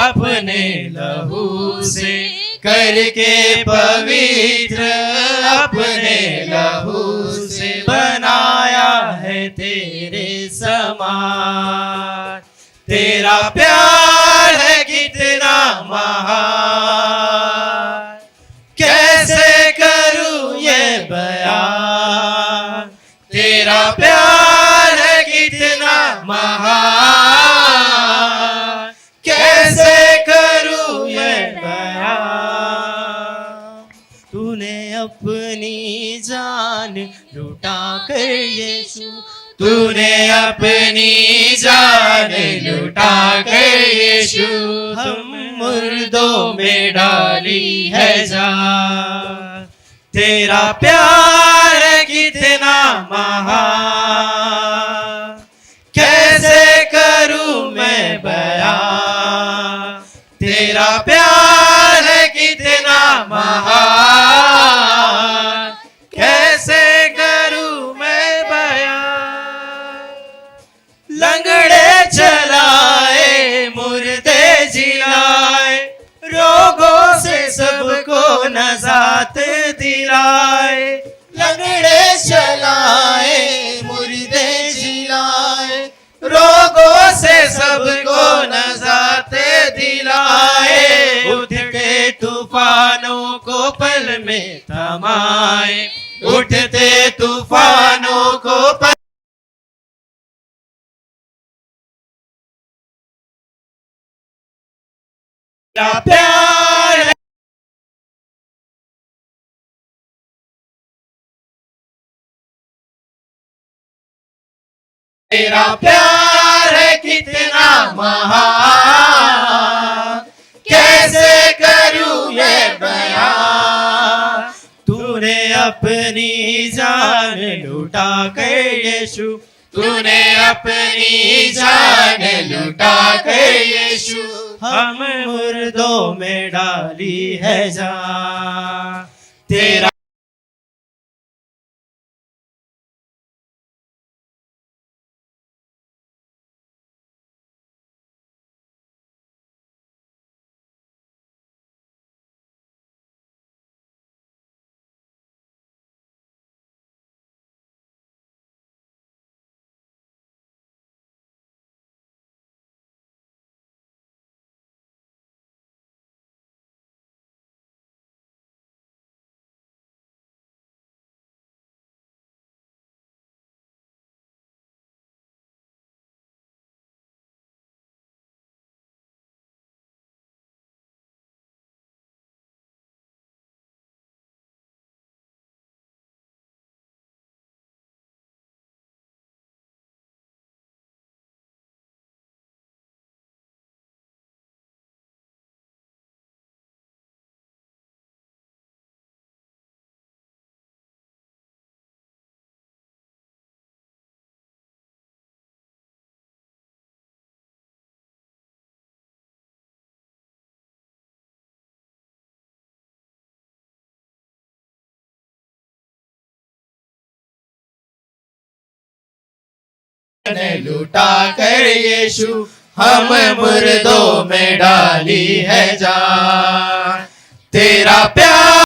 अपने लहू से करके पवित्र, अपने लहू से बनाया है तेरे समान। तेरा प्यार है कितना महान, कैसे करूं ये बयान। तेरा प्यार है कितना महान, कैसे करूं ये बयान। तूने अपनी जान लुटा कर यीशु, तूने अपनी जान लुटा कर यीशु हम मुर्दों में डाली है जान। तेरा प्यार कितना महान, कैसे करूं मैं बयान। तेरा प्यार कितना महान, कैसे करूं मैं बयान। लंगड़े चलाए, मुर्दे जिलाए, रोगों से सबको नजात दिलाए। लंगड़े चलाए, मुर्दे जिलाए, रोगों से सबको नजात दिलाए। उठते तूफानों को पल में थमाए, उठते तूफानों को पल प्यार है। तेरा प्यार है कितना महान, कैसे करूं ये बयान। तूने अपनी जान लुटा कर यीशु, तूने अपनी जान लुटा कर यीशु हम मुर्दों में डाली है जान। तेरा लुटा कर यीशु हम मुर्दों में डाली है जान। तेरा प्यार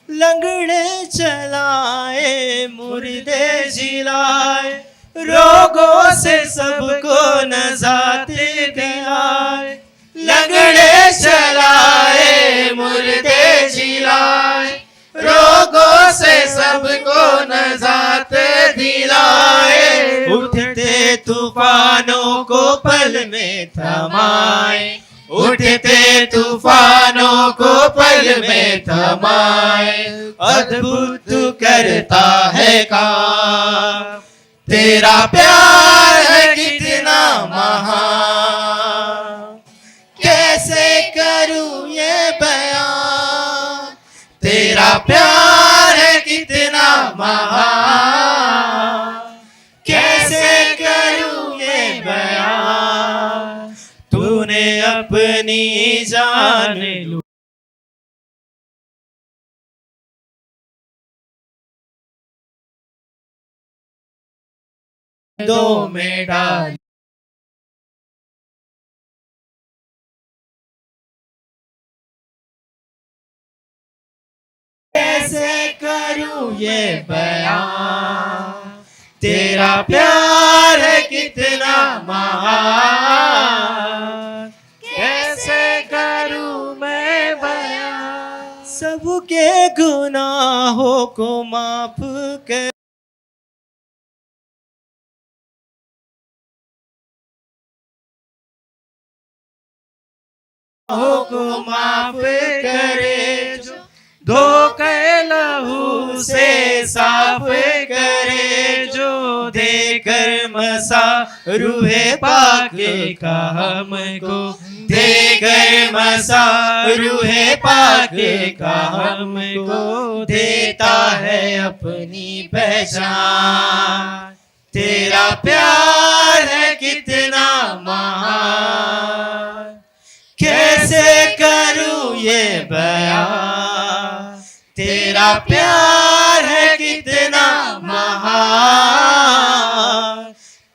लंगड़े चलाए, मुर्दे जिलाए, रोगों से सबको नजात दिलाए। लंगड़े चलाए, मुर्दे जिलाए, रोगों से सबको नजात दिलाए। उठते तूफानों को पल में थमाए, उठते तूफानों को पल में थमाए। अद्भुत करता है काम, तेरा प्यार है कितना महान, कैसे करूं ये बयान। तेरा प्यार है कितना महान, कैसे करूं ये बयान। अपनी जान लूट दो में डाल कैसे करूं ये बयां तेरा प्यार है कितना महान कैसे करूं मैं बयां सबके गुनाहों को माफ कर को माफ करे जो धोखे लहू से साफ करे जो देकर मसा रूहे पाके का हमको देकर मसा रूहे पाके का हमको देता है अपनी पहचान तेरा प्यार है कितना महान कैसे करूं ये बयां तेरा प्यार है कितना महान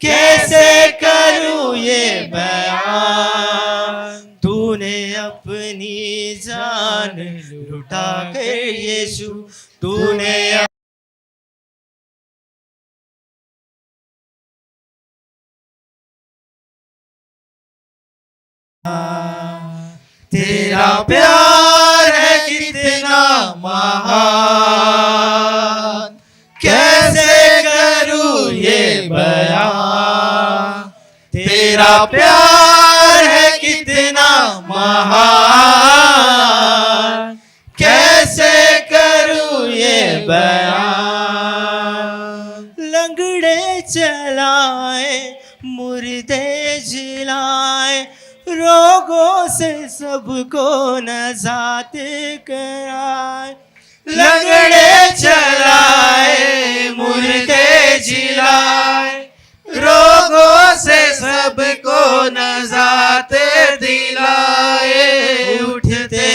कैसे करूं ये बयान तूने अपनी जान लुटा कर यीशु तूने तेरा प्यार है कितना महान कैसे करूं ये बयां तेरा प्यार है कितना महान कैसे करूं ये बयान लंगड़े चलाए मुर्दे जिलाए रोगों से सबको नजात कराए लंगड़े चलाए मुर्दे जिलाए रोगों से सबको नजात दिलाए उठते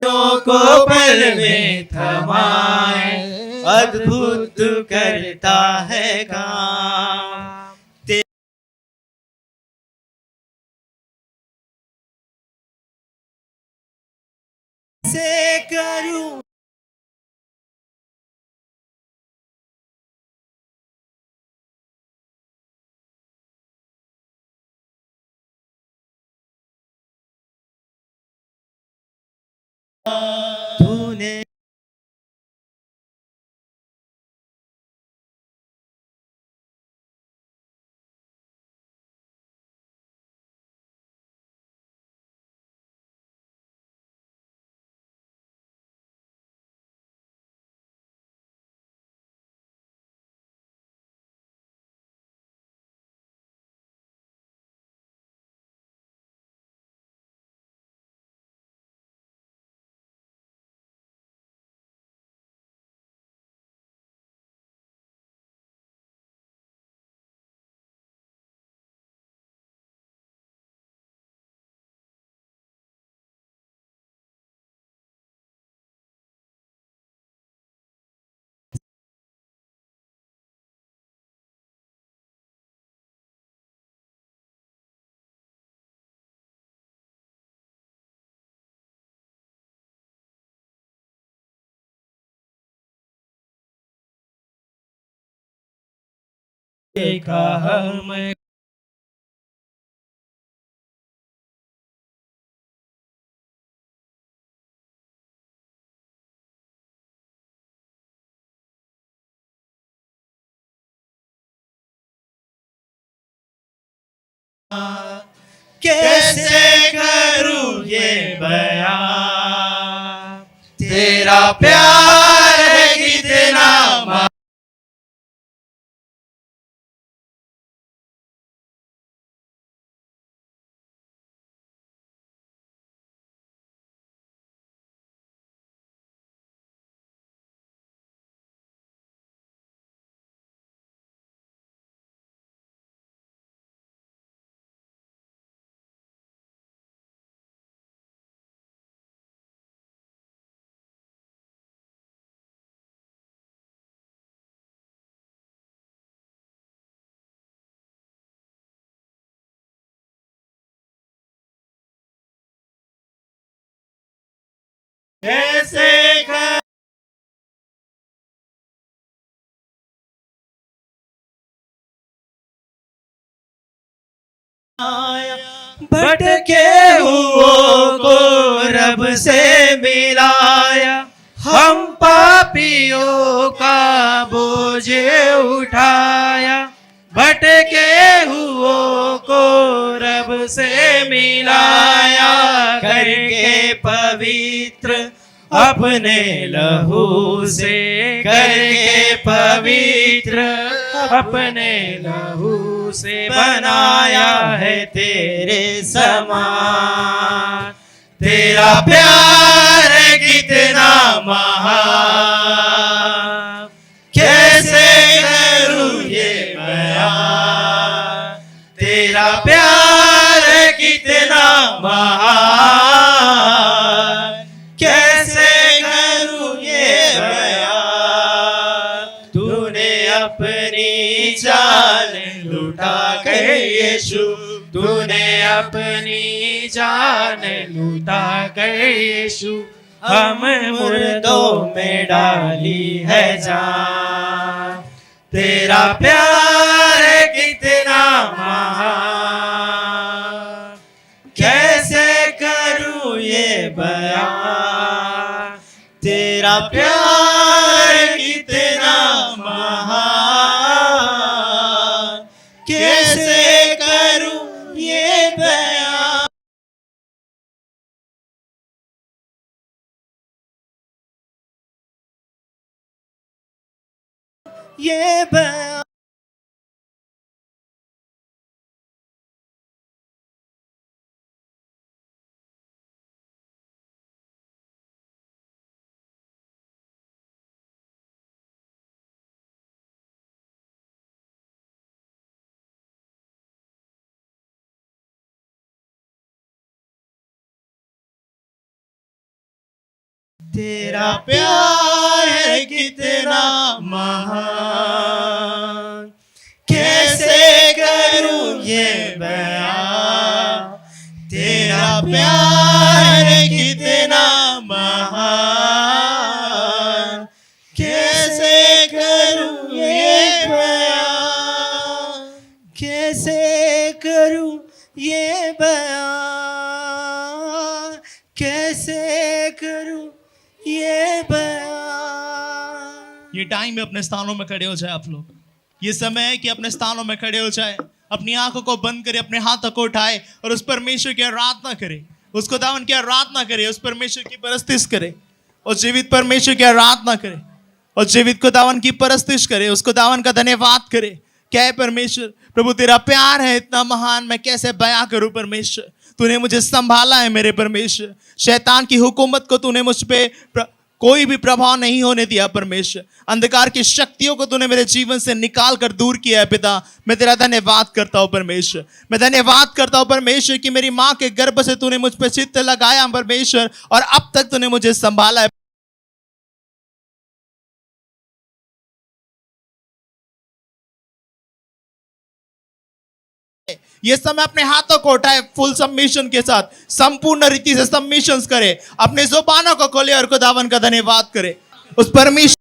को पल में थमाए अद्भुत करता है काम से करूं तूने देखा हमें कैसे करूं ये बयां तेरा प्यार है कितना कैसे कर भटके हुओं को रब से मिलाया, हम पापियों का बोझ उठाया। भटके हुओं को रब से मिलाया, करके पवित्र अपने लहू से, करके पवित्र अपने लहू से बनाया है तेरे समान। तेरा प्यार है कितना महान, कैसे करूं ये बयान। तेरा प्यार है कितना महान, कैसे करूं ये बयान। तूने अपनी जान लुटा कर यीशु, तूने अपनी जान लुटा कर यीशु, हम मुर्दों में डाली है जान। तेरा प्यार है कितना महान, कैसे करूं ये बयान। तेरा प्यार कितना महान, कैसे करूं ये बयान। ये बयान तेरा प्यार है कितना महान, कैसे करूं ये बयान। तेरा प्यार है कितना महान, कैसे करूं ये बयान। कैसे करूं ये बयान, कैसे करूं ये बयान। ये टाइम में अपने स्थानों में खड़े हो जाए आप लोग। ये समय है कि अपने स्थानों में खड़े हो जाए, अपनी आंखों को बंद करे, अपने हाथों को उठाए और उस परमेश्वर की आराधना करे, उसको दावन की आराधना करे, उस परमेश्वर की परस्तिश करे और जीवित परमेश्वर की आराधना करे और जीवित को दावन की परस्तिश करे, उसको दावन का धन्यवाद करे। क्या है परमेश्वर, प्रभु तेरा प्यार है इतना महान, मैं कैसे बयां करूं परमेश्वर। तूने मुझे संभाला है मेरे परमेश्वर, शैतान की हुकूमत को तूने मुझ पे कोई भी प्रभाव नहीं होने दिया परमेश्वर। अंधकार की शक्तियों को तूने मेरे जीवन से निकाल कर दूर किया है पिता। मैं तेरा धन्यवाद करता हूँ परमेश्वर। मैं धन्यवाद करता हूँ परमेश्वर कि मेरी माँ के गर्भ से तूने मुझ पे चित्त लगाया परमेश्वर और अब तक तूने मुझे संभाला है। ये समय अपने हाथों को उठाए, फुल सबमिशन के साथ संपूर्ण रीति से सबमिशन करे, अपने जुबानों को खोले और खुदावन का धन्यवाद करे उस परमेश्वर।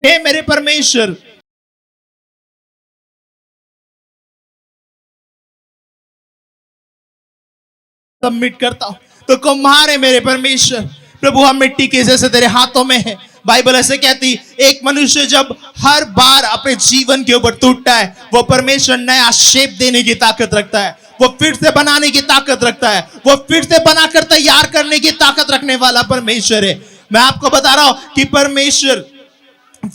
हे मेरे परमेश्वर, सबमिट करता हूं तो कुम्हार है मेरे परमेश्वर। प्रभु हम मिट्टी के जैसे तेरे हाथों में है। बाइबल ऐसे कहती, एक मनुष्य जब हर बार अपने जीवन के ऊपर टूटता है, वो परमेश्वर नया शेप देने की ताकत रखता है, वो फिर से बनाने की ताकत रखता है, वो फिर से बनाकर तैयार करने की ताकत रखने वाला परमेश्वर है। मैं आपको बता रहा हूं कि परमेश्वर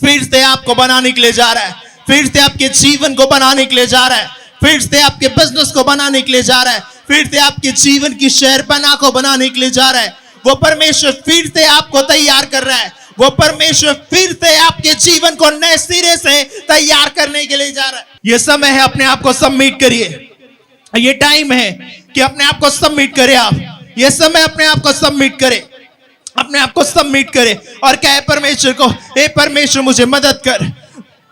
फिर से आपको बनाने के लिए जा रहा है, फिर से आपके जीवन को बनाने के लिए जा रहा है, फिर से आपके बिजनेस को बनाने के लिए जा रहा है, फिर से आपके जीवन की शहरपनाह को बनाने के लिए जा रहा है। वो परमेश्वर फिर से आपको तैयार कर रहा है, वो परमेश्वर फिर से आपके जीवन को नए सिरे से तैयार करने के लिए जा रहा है। ये समय है, अपने आप को सबमिट करिए। ये टाइम है कि अपने आप को सबमिट करें आप। ये समय अपने आप को सबमिट करें, अपने आप को सबमिट करें और कहे परमेश्वर को, हे परमेश्वर मुझे मदद कर,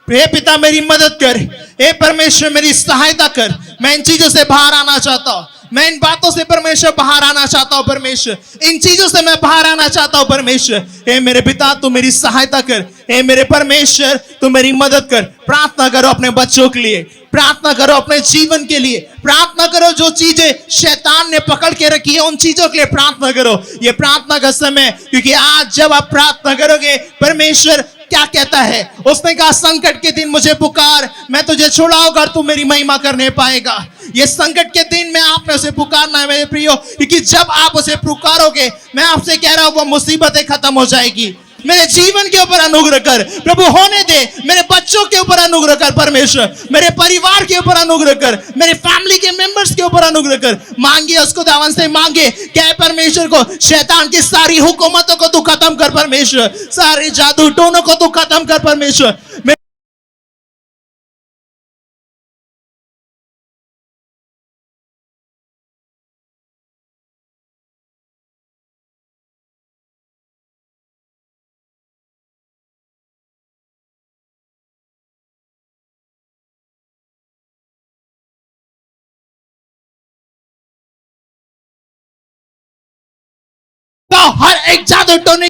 हे पिता मेरी मदद कर, हे परमेश्वर मेरी सहायता कर। मैं इन चीजों से बाहर आना चाहता हूं, मैं इन बातों से परमेश्वर बाहर आना चाहता हूं परमेश्वर, इन चीजों से मैं बाहर आना चाहता हूं परमेश्वर। हे मेरे पिता तू मेरी सहायता कर, हे मेरे परमेश्वर तू मेरी मदद कर। प्रार्थना करो अपने बच्चों के लिए, प्रार्थना करो अपने जीवन के लिए, प्रार्थना करो जो चीजें शैतान ने पकड़ के रखी है उन चीजों के लिए प्रार्थना करो। ये प्रार्थना का समय, क्योंकि आज जब आप प्रार्थना करोगे परमेश्वर क्या कहता है, उसने कहा संकट के दिन मुझे पुकार, मैं तुझे छुड़ाऊंगा और तू मेरी महिमा करने पाएगा। ये संकट के दिन में आपने उसे पुकारना है मेरे प्रियो, क्योंकि जब आप उसे पुकारोगे, मैं आपसे कह रहा हूं वो मुसीबतें खत्म हो जाएगी। मेरे जीवन के ऊपर अनुग्रह कर प्रभु, होने दे मेरे बच्चों के ऊपर अनुग्रह कर परमेश्वर, मेरे परिवार के ऊपर अनुग्रह कर, मेरे फैमिली के मेंबर्स के ऊपर अनुग्रह कर। मांगिए उसको, दावन से मांगे, क्या परमेश्वर को शैतान की सारी हुकूमतों को तू खत्म कर परमेश्वर, सारे जादू टोनों को तू खत्म कर परमेश्वर। तो हर एक जादू टोने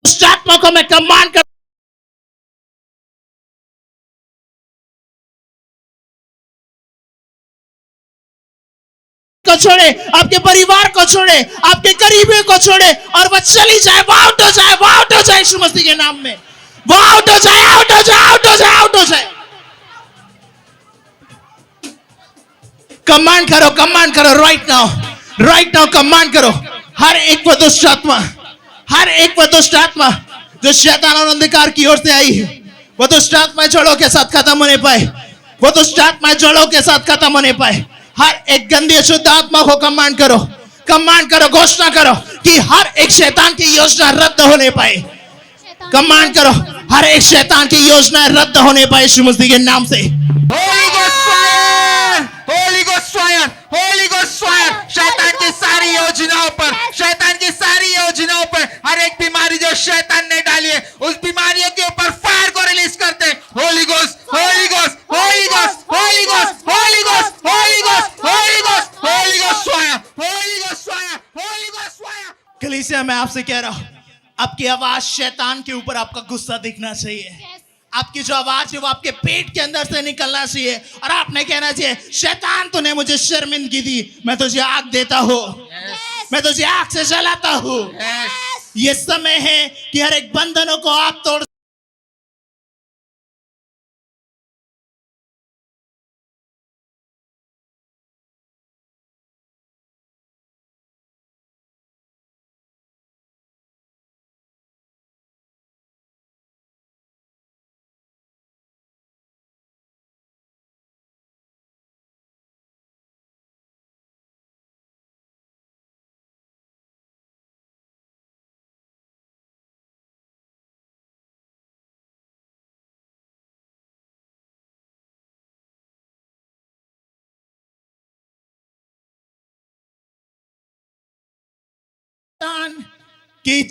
दुष्ट आत्मा को मैं कमांड कर को छोड़े, आपके परिवार को छोड़े, आपके करीबियों को छोड़े और वह चली जाए, वह आउट हो जाए, वह आउट हो जाए यीशु मसीह के नाम में, वह आउट हो जाए, आउट हो जाए, आउट हो जाए, आउट हो जाए। कमांड करो, कमांड करो right now, right now command करो। हर एक वो दुष्ट आत्मा, हर एक वो दुष्ट आत्मा जो शैतान और अंधकार की ओर से आई है, वो दुष्ट आत्मा जड़ों के साथ खत्म होने पाए, वो दुष्ट आत्मा जड़ों के साथ खत्म होने पाए। हर एक गंदी अशुद्ध आत्मा को कमांड करो, कमांड करो, घोषणा करो कि हर एक शैतान की योजना रद्द होने पाए। कमांड करो, हर एक शैतान की योजना रद्द होने पाए यीशु मसीह के नाम से। Holy Ghost fire! Holy Ghost fire! Holy Ghost fire! शैतान की सारी योजनाओं पर, शैतान की सारी योजनाओं पर, हर एक बीमारी जो शैतान ने डाली है उस बीमारियों के ऊपर फायर को रिलीज करते हैं। Holy Ghost, Holy Ghost, Holy Ghost, Holy Ghost, Holy Ghost, Holy Ghost, Holy Ghost, Holy Ghost fire! Holy Ghost fire! Holy Ghost fire! कलीसिया मैं आपसे कह रहा हूं, आपकी आवाज शैतान के ऊपर आपका गुस्सा दिखना चाहिए। आपकी जो आवाज है वो आपके पेट के अंदर से निकलना चाहिए और आपने कहना चाहिए, शैतान तूने मुझे शर्मिंदगी दी, मैं तुझे आग देता हूँ, मैं तुझे आग से जलाता हूँ। ये समय है कि हर एक बंधनों को आप तोड़ की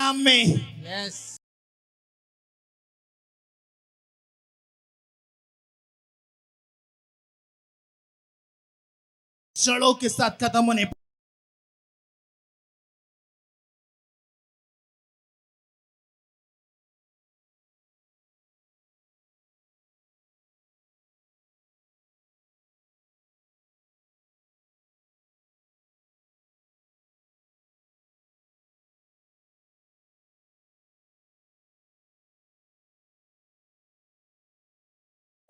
नाम में Yes. जड़ों के साथ खत्म होने।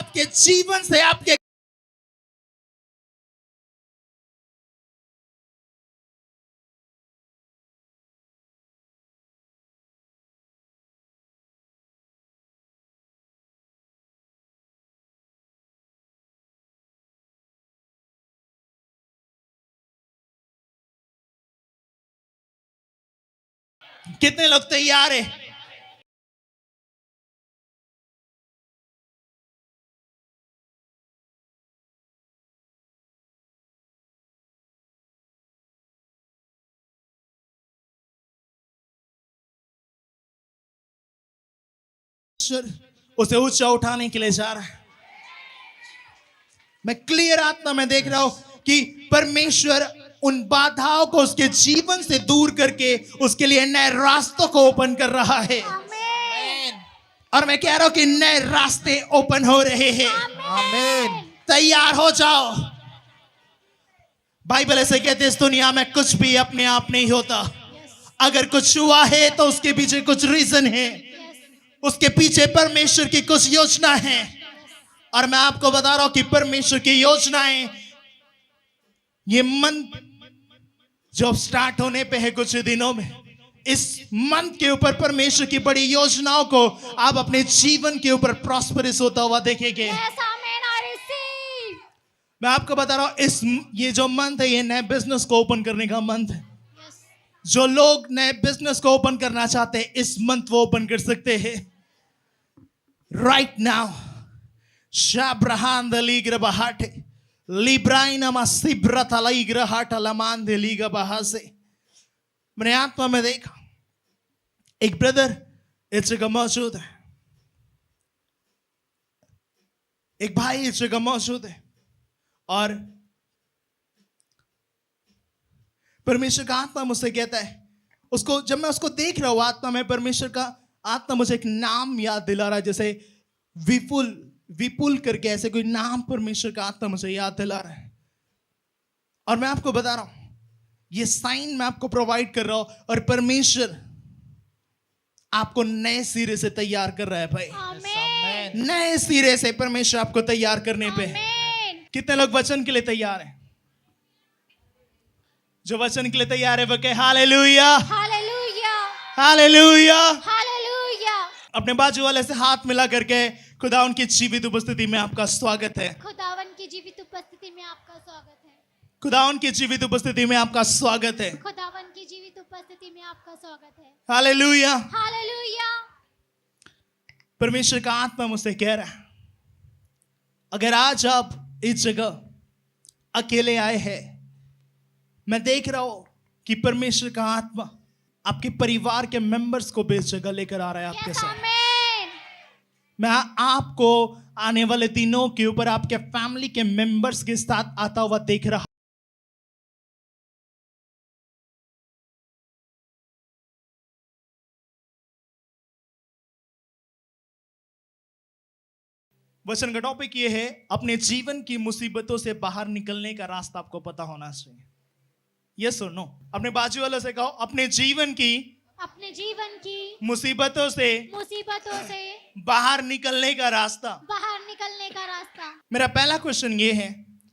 आपके जीवन से आपके कितने लोग तैयार है? उसे ऊंचा उठाने के लिए जा रहा है। मैं क्लियर आत्मा में देख रहा हूं कि परमेश्वर उन बाधाओं को उसके जीवन से दूर करके उसके लिए नए रास्तों को ओपन कर रहा है। और मैं कह रहा हूं कि नए रास्ते ओपन हो रहे हैं। आमीन। तैयार हो जाओ। बाइबल ऐसे कहते हैं, इस दुनिया में कुछ भी अपने आप नहीं होता। अगर कुछ हुआ है तो उसके पीछे कुछ रीजन है, उसके पीछे परमेश्वर की कुछ योजना है। और मैं आपको बता रहा हूं कि परमेश्वर की योजनाएं, ये मंथ जो स्टार्ट होने पे है कुछ दिनों में, इस मंथ के ऊपर परमेश्वर की बड़ी योजनाओं को आप अपने जीवन के ऊपर प्रॉस्परस होता हुआ देखेंगे। मैं आपको बता रहा हूं, ये जो मंथ है, ये नए बिजनेस को ओपन करने का मंथ है। जो लोग नए बिजनेस को ओपन करना चाहते हैं, इस मंथ वो ओपन कर सकते हैं। राइट नाउ शाब्रहान दलीग्र बहाटे लिब्राइना मसिब्रत अलैग्र हाट अलमान दलीगा बहासे। मैंने आत्मा में देखा एक ब्रदर इस जगह मौजूद है, एक भाई इस जगह मौजूद है। और परमेश्वर का आत्मा मुझसे कहता है, उसको जब मैं उसको देख रहा हूं आत्मा में, परमेश्वर का आत्मा मुझे एक नाम याद दिला रहा है, जैसे विपुल करके ऐसे कोई नाम परमेश्वर का आत्मा मुझे याद दिला रहा है। और मैं आपको बता रहा हूं, ये साइन मैं आपको प्रोवाइड कर रहा हूं, और परमेश्वर आपको नए सिरे से तैयार कर रहा है भाई। नए सिरे से परमेश्वर आपको तैयार करने पे। कितने लोग वचन के लिए तैयार हैं? जो वचन के लिए तैयार है वो कहे हालेलुया, हालेलुया, हालेलुया। हालेलुया। अपने बाजू वाले से हाथ मिला करके, खुदा उनकी जीवित उपस्थिति में आपका स्वागत है। खुदावन की जीवित उपस्थिति में आपका स्वागत है। खुदा उनकी जीवित उपस्थिति में आपका स्वागत है। खुदावन की जीवित उपस्थिति में आपका स्वागत है। हालेलुया। हालेलुया। परमेश्वर का आत्मा मुझसे कह रहा है, अगर आज आप इस जगह अकेले आए हैं, मैं देख रहा हूं कि परमेश्वर का आत्मा आपके परिवार के मेंबर्स को भी इस जगह लेकर आ रहा है आपके साथ। मैं आपको आने वाले दिनों के ऊपर आपके फैमिली के मेंबर्स के साथ आता हुआ देख रहा। वचन का टॉपिक ये है, अपने जीवन की मुसीबतों से बाहर निकलने का रास्ता आपको पता होना चाहिए। यस और नो? अपने बाजू वालों से कहो, अपने जीवन की मुसीबतों से बाहर निकलने का रास्ता। मेरा पहला क्वेश्चन ये है,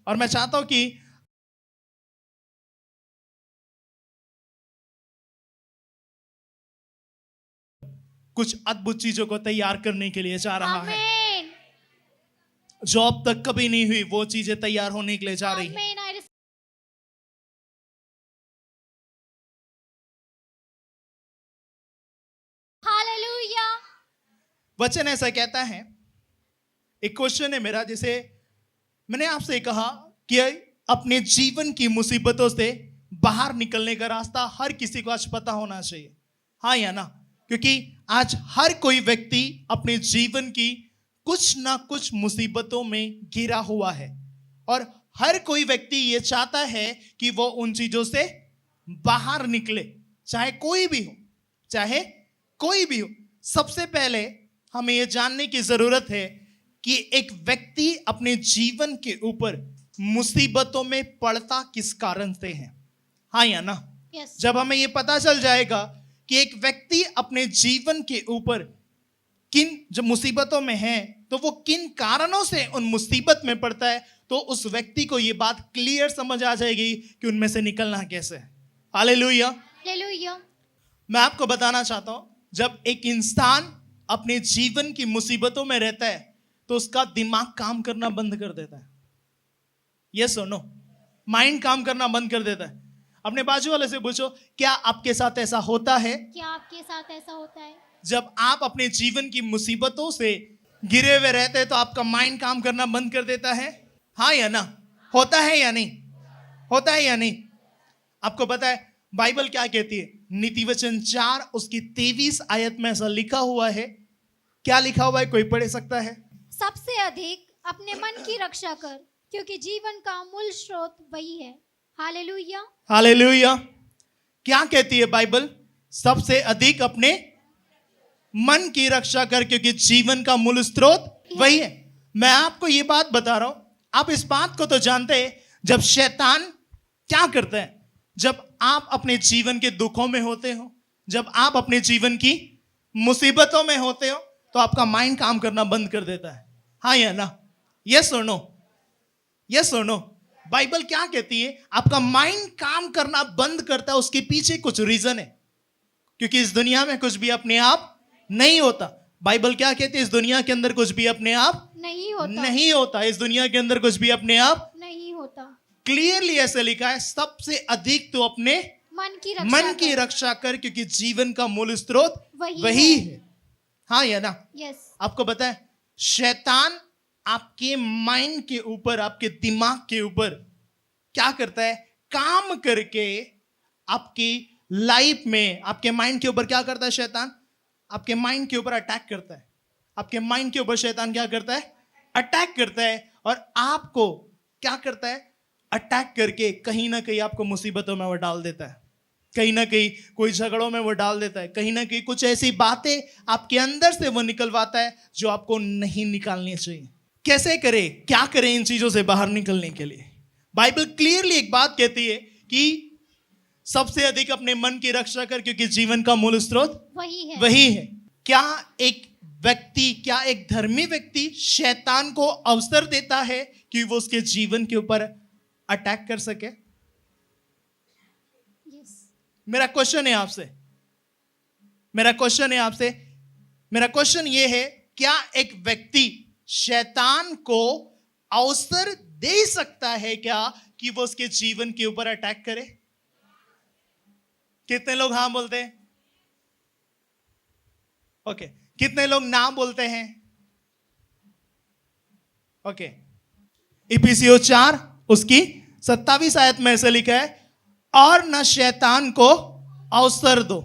और मैं चाहता हूं कि कुछ अद्भुत चीजों को तैयार करने के लिए जा रहा है। जो अब तक कभी नहीं हुई वो चीजें तैयार होने के लिए जा रही है। वचन ऐसा कहता है, एक क्वेश्चन है मेरा, जैसे मैंने आपसे कहा कि अपने जीवन की मुसीबतों से बाहर निकलने का रास्ता हर किसी को आज पता होना चाहिए, हाँ या ना? क्योंकि आज हर कोई व्यक्ति अपने जीवन की कुछ ना कुछ मुसीबतों में घिरा हुआ है, और हर कोई व्यक्ति ये चाहता है कि वो उन चीजों से बाहर निकले, चाहे कोई भी हो, चाहे कोई भी हो। सबसे पहले हमें ये जानने की जरूरत है कि एक व्यक्ति अपने जीवन के ऊपर मुसीबतों में पड़ता किस कारण से है। हाँ या ना? यस। जब हमें ये पता चल जाएगा कि एक व्यक्ति अपने जीवन के ऊपर किन जब मुसीबतों में है तो वो किन कारणों से उन मुसीबत में पड़ता है, तो उस व्यक्ति को ये बात क्लियर समझ आ जाएगी कि उनमें से निकलना कैसे है। हालेलुया। हालेलुया। मैं आपको बताना चाहता हूं, जब एक इंसान अपने जीवन की मुसीबतों में रहता है तो उसका दिमाग काम करना बंद कर देता है। यस और नो? माइंड काम करना बंद कर देता है। अपने बाजू वाले से पूछो, क्या आपके साथ ऐसा होता है? क्या आपके साथ ऐसा होता है? जब आप अपने जीवन की मुसीबतों से घिरे हुए रहते हैं तो आपका माइंड काम करना बंद कर देता है। हाँ या ना? होता है या नहीं? होता है या नहीं? आपको पता है बाइबल क्या कहती है? नीति वचन 4 उसकी 23 आयत में ऐसा लिखा हुआ है। क्या लिखा हुआ है, कोई पढ़ सकता है? सबसे अधिक अपने मन की रक्षा कर, क्योंकि जीवन का मूल स्रोत वही है। हालेलुया। हालेलुया। क्या कहती है बाइबल? सबसे अधिक अपने मन की रक्षा कर, क्योंकि जीवन का मूल स्रोत वही है। मैं आपको ये बात बता रहा हूं, आप इस बात को तो जानते हैं, जब शैतान क्या करता है, जब आप अपने जीवन के दुखों में होते हो, जब आप अपने जीवन की मुसीबतों में होते हो, तो आपका माइंड काम करना बंद कर देता है। हाँ या ना? यस और नो? यस और नो? बाइबल क्या कहती है? आपका माइंड काम करना बंद करता है, उसके पीछे कुछ रीजन है, क्योंकि इस दुनिया में कुछ भी अपने आप नहीं होता। बाइबल क्या कहती है? इस दुनिया के अंदर कुछ भी अपने आप नहीं होता। नहीं होता। इस दुनिया के अंदर कुछ भी अपने आप नहीं होता। क्लियरली ऐसे लिखा है, सबसे अधिक तो अपने मन की रक्षा कर, क्योंकि जीवन का मूल स्रोत वही है। हाँ या ना? यस। आपको पता है शैतान आपके माइंड के ऊपर, आपके दिमाग के ऊपर क्या करता है? काम करके आपकी लाइफ में, आपके माइंड के ऊपर क्या करता है शैतान? आपके माइंड के ऊपर अटैक करता है। आपके माइंड के ऊपर शैतान क्या करता है? अटैक करता है। और आपको क्या करता है? अटैक करके कहीं ना कहीं आपको मुसीबतों में वो डाल देता है, कहीं ना कहीं कोई झगड़ों में वो डाल देता है, कहीं ना कहीं कुछ ऐसी बातें आपके अंदर से वो निकलवाता है जो आपको नहीं निकालनी चाहिए। कैसे करें, क्या करें इन चीजों से बाहर निकलने के लिए? बाइबल क्लियरली एक बात कहती है कि सबसे अधिक अपने मन की रक्षा कर, क्योंकि जीवन का मूल स्रोत वही है। क्या एक व्यक्ति, क्या एक धर्मी व्यक्ति शैतान को अवसर देता है कि वो उसके जीवन के ऊपर अटैक कर सके? यस। मेरा क्वेश्चन है आपसे, मेरा क्वेश्चन ये है, क्या एक व्यक्ति शैतान को अवसर दे सकता है क्या कि वो उसके जीवन के ऊपर अटैक करे? कितने लोग हाँ बोलते हैं? ओके। कितने लोग ना बोलते हैं? ओके। इफिसियों 4 उसकी 27 आयत में ऐसे लिखा है, और न शैतान को अवसर दो।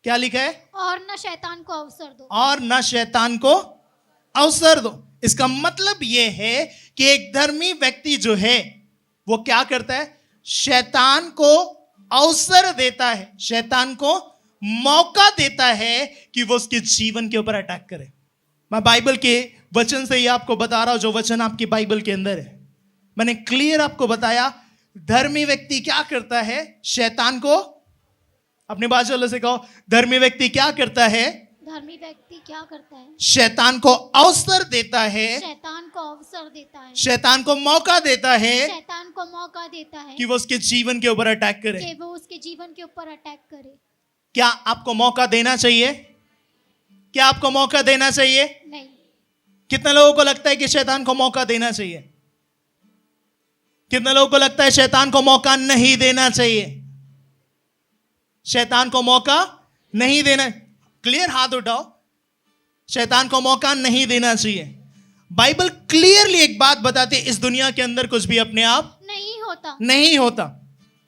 क्या लिखा है? और न शैतान को अवसर दो। और न शैतान को अवसर दो। इसका मतलब यह है कि एक धर्मी व्यक्ति जो है वो क्या करता है? शैतान को अवसर देता है, शैतान को मौका देता है कि वो उसके जीवन के ऊपर अटैक करे। मैं बाइबल के वचन से ही आपको बता रहा हूं, जो वचन आपकी बाइबल के अंदर है। मैंने क्लियर आपको बताया, धर्मी व्यक्ति क्या करता है? शैतान को, अपने बाजू वाले से कहो, धर्मी व्यक्ति क्या करता है? धर्मी व्यक्ति क्या करता है? शैतान को अवसर देता है, शैतान को अवसर देता है, शैतान को मौका देता है, शैतान को मौका देता है कि वो उसके जीवन के ऊपर अटैक करे। कि वो उसके जीवन के ऊपर अटैक करे। क्या आपको मौका देना चाहिए? क्या आपको मौका देना चाहिए? नहीं। कितने लोगों को लगता है कि शैतान को मौका देना चाहिए? कितने लोगों को लगता है शैतान को मौका नहीं देना चाहिए? शैतान को मौका नहीं देना। क्लियर हाथ उठाओ। शैतान को मौका नहीं देना चाहिए। बाइबल क्लियरली एक बात बताती है, इस दुनिया के अंदर कुछ भी अपने आप नहीं होता।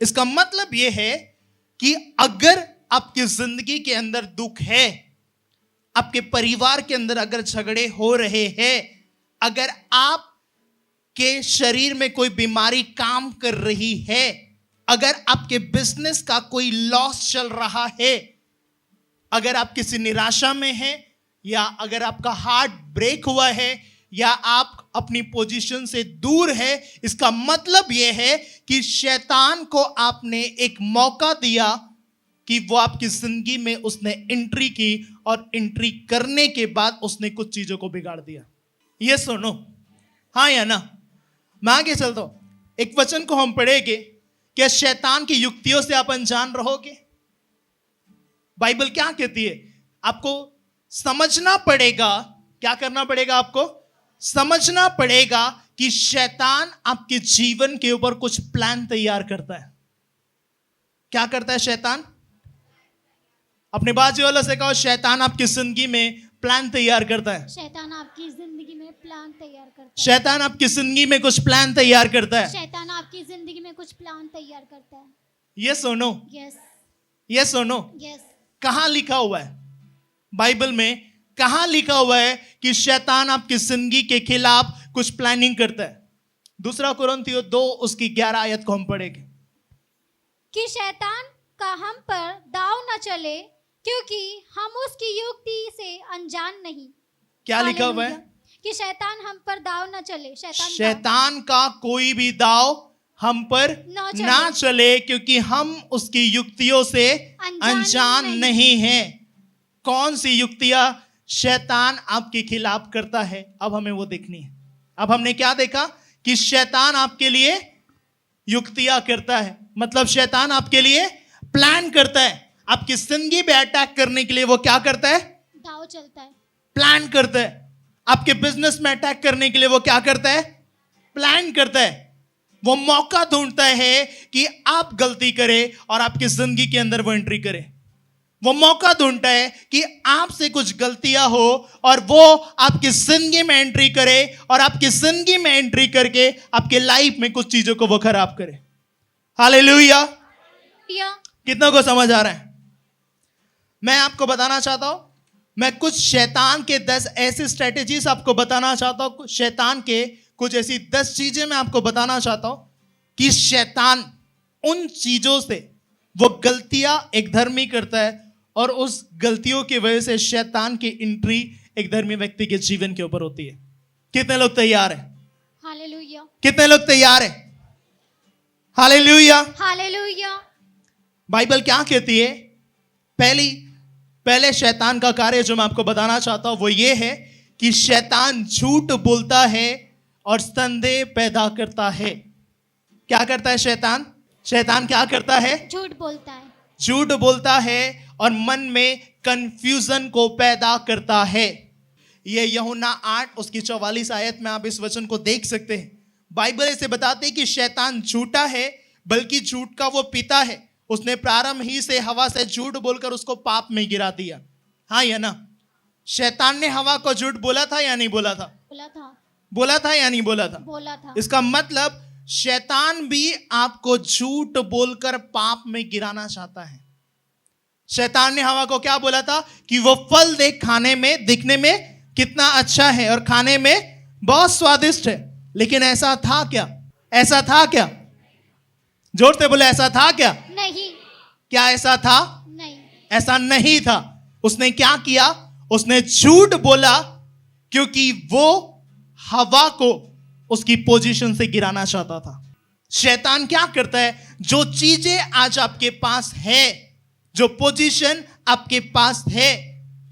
इसका मतलब यह है कि अगर आपकी जिंदगी के अंदर दुख है, आपके परिवार के अंदर अगर झगड़े हो रहे हैं, अगर आप के शरीर में कोई बीमारी काम कर रही है, अगर आपके बिजनेस का कोई लॉस चल रहा है, अगर आप किसी निराशा में हैं, या अगर आपका हार्ट ब्रेक हुआ है, या आप अपनी पोजीशन से दूर है, इसका मतलब यह है कि शैतान को आपने एक मौका दिया कि वो आपकी जिंदगी में उसने एंट्री की, और एंट्री करने के बाद उसने कुछ चीजों को बिगाड़ दिया। ये सुनो, हाँ या ना? मैं आगे चलता हूं। एक वचन को हम पढ़ेंगे, क्या शैतान की युक्तियों से आप अनजान रहोगे? बाइबल क्या कहती है? आपको समझना पड़ेगा। क्या करना पड़ेगा? आपको समझना पड़ेगा कि शैतान आपके जीवन के ऊपर कुछ प्लान तैयार करता है। क्या करता है शैतान? अपने बाजू वालों से कहो, शैतान आपकी जिंदगी में प्लान तैयार करता है। शैतान आपकी जिंदगी में प्लान तैयार करता है। शैतान आपकी जिंदगी में कुछ प्लान तैयार करता है। शैतान आपकी जिंदगी में कुछ प्लान तैयार करता है। ये सुनो, यस ये सुनो, यस। कहां लिखा हुआ है बाइबल में? कहां लिखा हुआ है कि शैतान आपकी जिंदगी के खिलाफ कुछ प्लानिंग करता है? दूसरा कुरिन्थियों 2 उसकी 11 आयत को हम पढ़ेंगे। कि शैतान का हम पर दाव न चले, क्योंकि हम उसकी युक्ति से अनजान नहीं। क्या लिखा हुआ है? कि शैतान हम पर दाव न चले। शैतान का कोई भी दाव हम पर ना चले, क्योंकि हम उसकी युक्तियों से अनजान नहीं हैं। कौन सी युक्तियां शैतान आपके खिलाफ करता है, अब हमें वो देखनी है। अब हमने क्या देखा कि शैतान आपके लिए युक्तियां करता है, मतलब शैतान आपके लिए प्लान करता है। आपकी जिंदगी पे अटैक करने के लिए वो क्या करता है? दाव चलता है, प्लान करता है। आपके बिजनेस में अटैक करने के लिए वो क्या करता है? प्लान करता है। वो मौका ढूंढता है कि आप गलती करें और आपकी जिंदगी के अंदर वो एंट्री करे। वो मौका ढूंढता है कि आपसे कुछ गलतियां हो और वो आपकी जिंदगी में एंट्री करे, और आपकी जिंदगी में एंट्री करके आपके लाइफ में कुछ चीजों को वो खराब करे। हालेलुया। कितना को समझ आ रहा है? मैं आपको बताना चाहता हूं, मैं कुछ शैतान के 10 ऐसी स्ट्रेटेजीज आपको बताना चाहता हूं। शैतान के कुछ ऐसी 10 चीजें मैं आपको बताना चाहता हूं कि शैतान उन चीजों से वो गलतियां एक धर्मी करता है, और उस गलतियों की वजह से शैतान की एंट्री एक धर्मी व्यक्ति के जीवन के ऊपर होती है। कितने लोग तैयार हैं? हालेलुया। कितने लोग तैयार हैं? हालेलुया। हालेलुया। बाइबल क्या कहती है? पहले शैतान का कार्य जो मैं आपको बताना चाहता हूं वो ये है कि शैतान झूठ बोलता है और संदेह पैदा करता है। क्या करता है शैतान? शैतान क्या करता है? झूठ बोलता है। झूठ बोलता है और मन में कंफ्यूजन को पैदा करता है। ये यूहन्ना 8 उसकी 44 आयत में आप इस वचन को देख सकते हैं। बाइबल इसे बताते हैं कि शैतान झूठा है, बल्कि झूठ का वो पिता है। उसने प्रारंभ ही से हवा से झूठ बोलकर उसको पाप में गिरा दिया। हाँ या ना? शैतान ने हवा को झूठ बोला था या नहीं बोला था? बोला था। बोला था या नहीं बोला था? बोला था। इसका मतलब शैतान भी आपको झूठ बोलकर पाप में गिराना चाहता है। शैतान ने हवा को क्या बोला था? कि वो फल देख, खाने में दिखने में कितना अच्छा है और खाने में बहुत स्वादिष्ट है। लेकिन ऐसा था क्या? ऐसा था क्या? जोर से बोले, ऐसा था क्या? नहीं। क्या ऐसा था? नहीं। ऐसा नहीं था। उसने क्या किया? उसने झूठ बोला, क्योंकि वो हवा को उसकी पोजीशन से गिराना चाहता था। शैतान क्या करता है? जो चीजें आज आपके पास है, जो पोजीशन आपके पास है,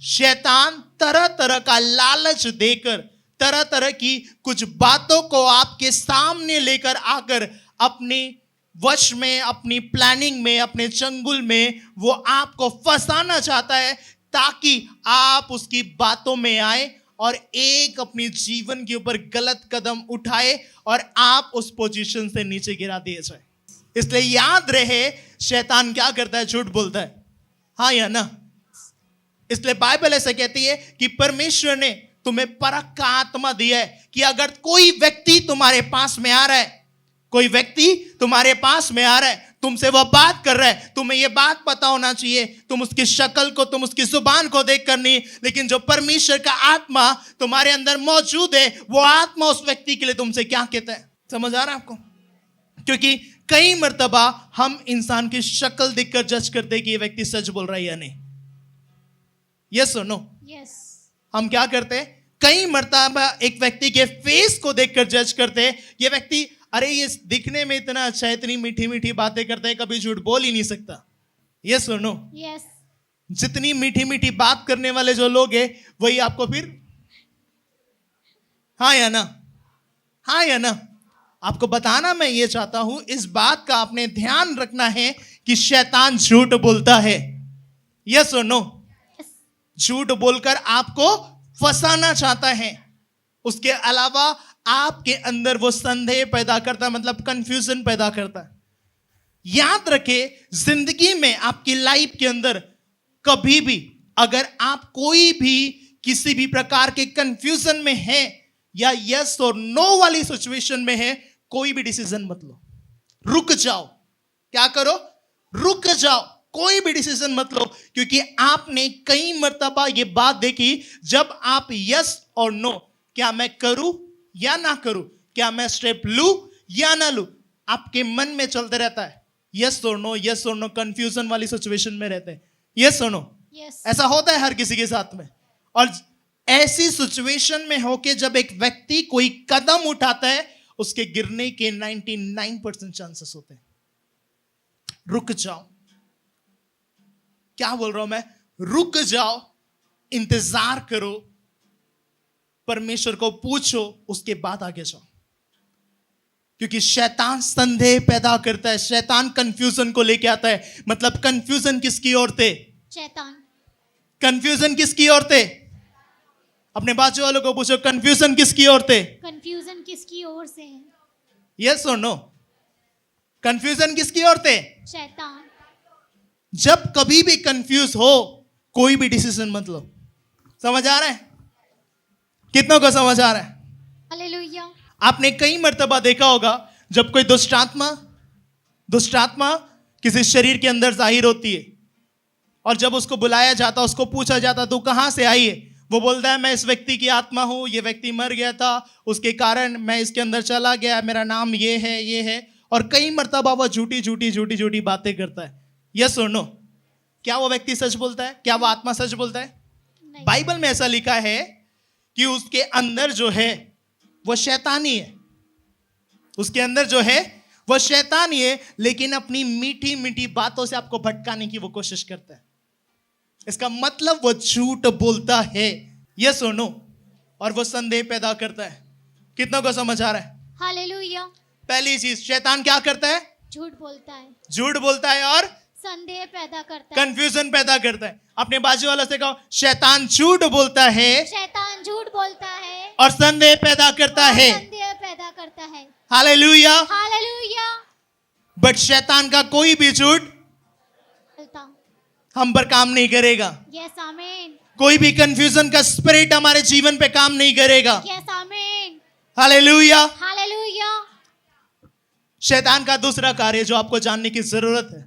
शैतान तरह तरह का लालच देकर, तरह तरह की कुछ बातों को आपके सामने लेकर आकर अपने वश में, अपनी प्लानिंग में, अपने चंगुल में वो आपको फंसाना चाहता है, ताकि आप उसकी बातों में आए और एक अपने जीवन के ऊपर गलत कदम उठाए और आप उस पोजीशन से नीचे गिरा दिए जाए। इसलिए याद रहे, शैतान क्या करता है? झूठ बोलता है। हाँ या ना? इसलिए बाइबल ऐसा कहती है कि परमेश्वर ने तुम्हें परख का आत्मा दिया है कि अगर कोई व्यक्ति तुम्हारे पास में आ रहा है, कोई व्यक्ति तुम्हारे पास में आ रहा है, तुमसे वो बात कर रहा है, तुम्हें ये बात पता होना चाहिए, तुम उसकी शक्ल को, तुम उसकी जुबान को देख कर नहीं, लेकिन जो परमेश्वर का आत्मा तुम्हारे अंदर मौजूद है, वो आत्मा उस व्यक्ति के लिए तुमसे क्या कहता है। समझ आ रहा है आपको? क्योंकि कई मर्तबा हम इंसान की शक्ल देखकर जज करते कि ये व्यक्ति सच बोल रहा है या नहीं। यस और नो? यस। हम क्या करते हैं, कई मर्तबा एक व्यक्ति के फेस को देखकर जज करते हैं, ये व्यक्ति, अरे ये दिखने में इतना अच्छा है, इतनी मीठी मीठी बातें करता है, कभी झूठ बोल ही नहीं सकता। यस और नो? यस। जितनी मीठी मीठी बात करने वाले जो लोग हैं, वही आपको फिर हाँ या ना, हाँ या ना। आपको बताना मैं ये चाहता हूं, इस बात का आपने ध्यान रखना है कि शैतान झूठ बोलता है। यस और नो? झूठ बोलकर आपको फंसाना चाहता है। उसके अलावा आपके अंदर वो संदेह पैदा करता है, मतलब कंफ्यूजन पैदा करता है। याद रखे, जिंदगी में आपकी लाइफ के अंदर कभी भी अगर आप कोई भी किसी भी प्रकार के कंफ्यूजन में है या यस और नो वाली सिचुएशन में है, कोई भी डिसीजन मत लो, रुक जाओ। क्या करो? रुक जाओ, कोई भी डिसीजन मत लो, क्योंकि आपने कई मर्तबा ये बात देखी, जब आप यस और नो, क्या मैं करूं या ना करूं, क्या मैं स्टेप लूं या ना लूं, आपके मन में चलते रहता है। यस और नो, यस और नो, कंफ्यूजन वाली सिचुएशन में रहते हैं। यस और नो? यस। ऐसा होता है हर किसी के साथ में। और ऐसी सिचुएशन में होके जब एक व्यक्ति कोई कदम उठाता है, उसके गिरने के 99% चांसेस होते हैं। रुक जाओ। क्या बोल रहा हूं मैं? रुक जाओ, इंतजार करो, परमेश्वर को पूछो, उसके बाद आगे जाओ। क्योंकि शैतान संदेह पैदा करता है, शैतान कंफ्यूजन को लेके आता है। मतलब कंफ्यूजन किसकी ओर थे? शैतान। कंफ्यूजन किसकी ओर थे? अपने बाजू वालों को पूछो, कंफ्यूजन किसकी ओर थे? कंफ्यूजन किसकी ओर से है? यस और नो? कंफ्यूजन किसकी ओर थे? शैतान। जब कभी भी कंफ्यूज हो, कोई भी डिसीजन मत लो। समझ आ रहा है? कितनों को समझ आ रहा है? हालेलुया। आपने कई मर्तबा देखा होगा, जब कोई दुष्ट आत्मा किसी शरीर के अंदर जाहिर होती है, और जब उसको बुलाया जाता, उसको पूछा जाता, तू कहां से आई है, वो बोलता है, मैं इस व्यक्ति की आत्मा हूं, ये व्यक्ति मर गया था, उसके कारण मैं इसके अंदर चला गया, मेरा नाम ये है। और कई मर्तबा वो झूठी बातें करता है। यस और नो? क्या वो व्यक्ति सच बोलता है? क्या वो आत्मा सच बोलता है? नहीं। बाइबल में ऐसा लिखा है कि उसके अंदर जो है वो शैतानी है। उसके अंदर जो है वो शैतानी है, लेकिन अपनी मीठी मीठी बातों से आपको भटकाने की वो कोशिश करता है। इसका मतलब वो झूठ बोलता है। यस और नो? और वो संदेह पैदा करता है। कितनों को समझ आ रहा है? हालेलुया। पहली चीज, शैतान क्या करता है? झूठ बोलता है, झूठ बोलता है और संदेह पैदा करता है, कंफ्यूजन पैदा करता है। अपने बाजू वाला से कहो, शैतान झूठ बोलता है शैतान झूठ बोलता है और संदेह पैदा करता और है। संदेह पैदा करता है। हालेलुया। हालेलुया। बट शैतान का कोई भी झूठ बोलता। हम पर काम नहीं करेगा। यस आमीन। कोई भी कंफ्यूजन का स्पिरिट हमारे जीवन पे काम नहीं करेगा। यस आमीन। हालेलुया। हालेलुया। शैतान का दूसरा कार्य जो आपको जानने की जरूरत है,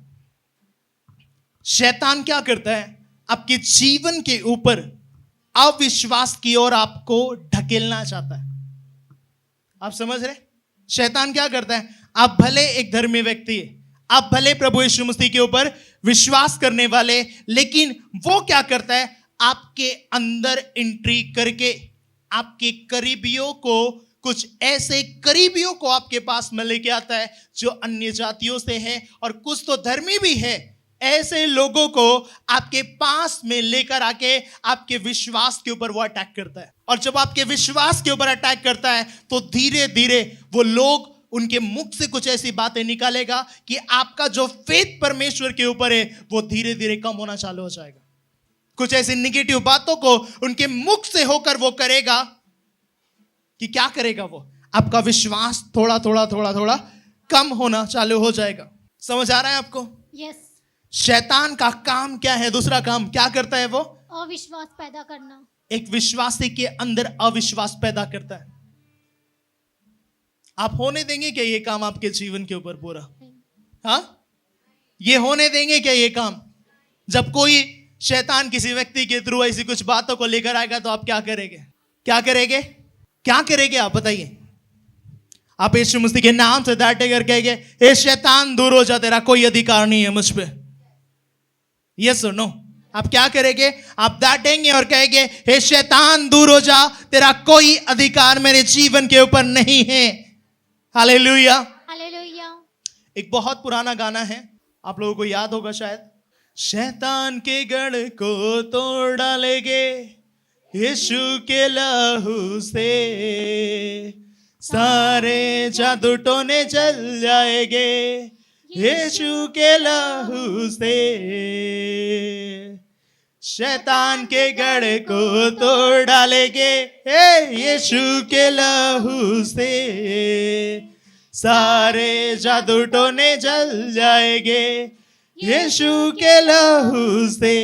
शैतान क्या करता है? आपके जीवन के ऊपर अविश्वास की ओर आपको ढकेलना चाहता है। आप समझ रहे? शैतान क्या करता है? आप भले एक धर्मी व्यक्ति है, आप भले प्रभु यीशु मसीह के ऊपर विश्वास करने वाले, लेकिन वो क्या करता है? आपके अंदर एंट्री करके आपके करीबियों को, कुछ ऐसे करीबियों को आपके पास में लेके आता है जो अन्य जातियों से है और कुछ तो धर्मी भी है। ऐसे लोगों को आपके पास में लेकर आके आपके विश्वास के ऊपर वो अटैक करता है। और जब आपके विश्वास के ऊपर अटैक करता है, तो धीरे धीरे वो लोग, उनके मुख से कुछ ऐसी बातें निकालेगा कि आपका जो फेथ परमेश्वर के ऊपर है वो धीरे धीरे कम होना चालू हो जाएगा। कुछ ऐसी निगेटिव बातों को उनके मुख से होकर वो करेगा कि क्या करेगा? वो आपका विश्वास थोड़ा थोड़ा कम होना चालू हो जाएगा। समझ आ रहा है आपको? यस। शैतान का काम क्या है? दूसरा काम क्या करता है? वो अविश्वास पैदा करना। एक विश्वासी के अंदर अविश्वास पैदा करता है। आप होने देंगे क्या ये काम आपके जीवन के ऊपर पूरा? नहीं। हाँ? ये होने देंगे क्या ये काम? जब कोई शैतान किसी व्यक्ति के थ्रू ऐसी कुछ बातों को लेकर आएगा तो आप क्या करेंगे? क्या करेंगे? क्या करेंगे आप बताइए? आप यीशु मसीह के नाम से डांटे कर कहेंगे, हे शैतान दूर हो जा, तेरा कोई अधिकार नहीं है मुझ पे। यस और नो? आप क्या करेंगे? आप डांटेंगे और कहेंगे, हे शैतान दूर हो जा, तेरा कोई अधिकार मेरे जीवन के ऊपर नहीं है। हालेलुया। हालेलुया। एक बहुत पुराना गाना है, आप लोगों को याद होगा शायद। शैतान के गढ़ को तोड़ डालेंगे यीशु के लहू से, सारे जादू टोने चल जाएंगे यीशु के लहू से। शैतान के गढ़ को तोड़ डालेंगे यीशु के लहू से, सारे जादू टोने जल जाएंगे यीशु के लहू से।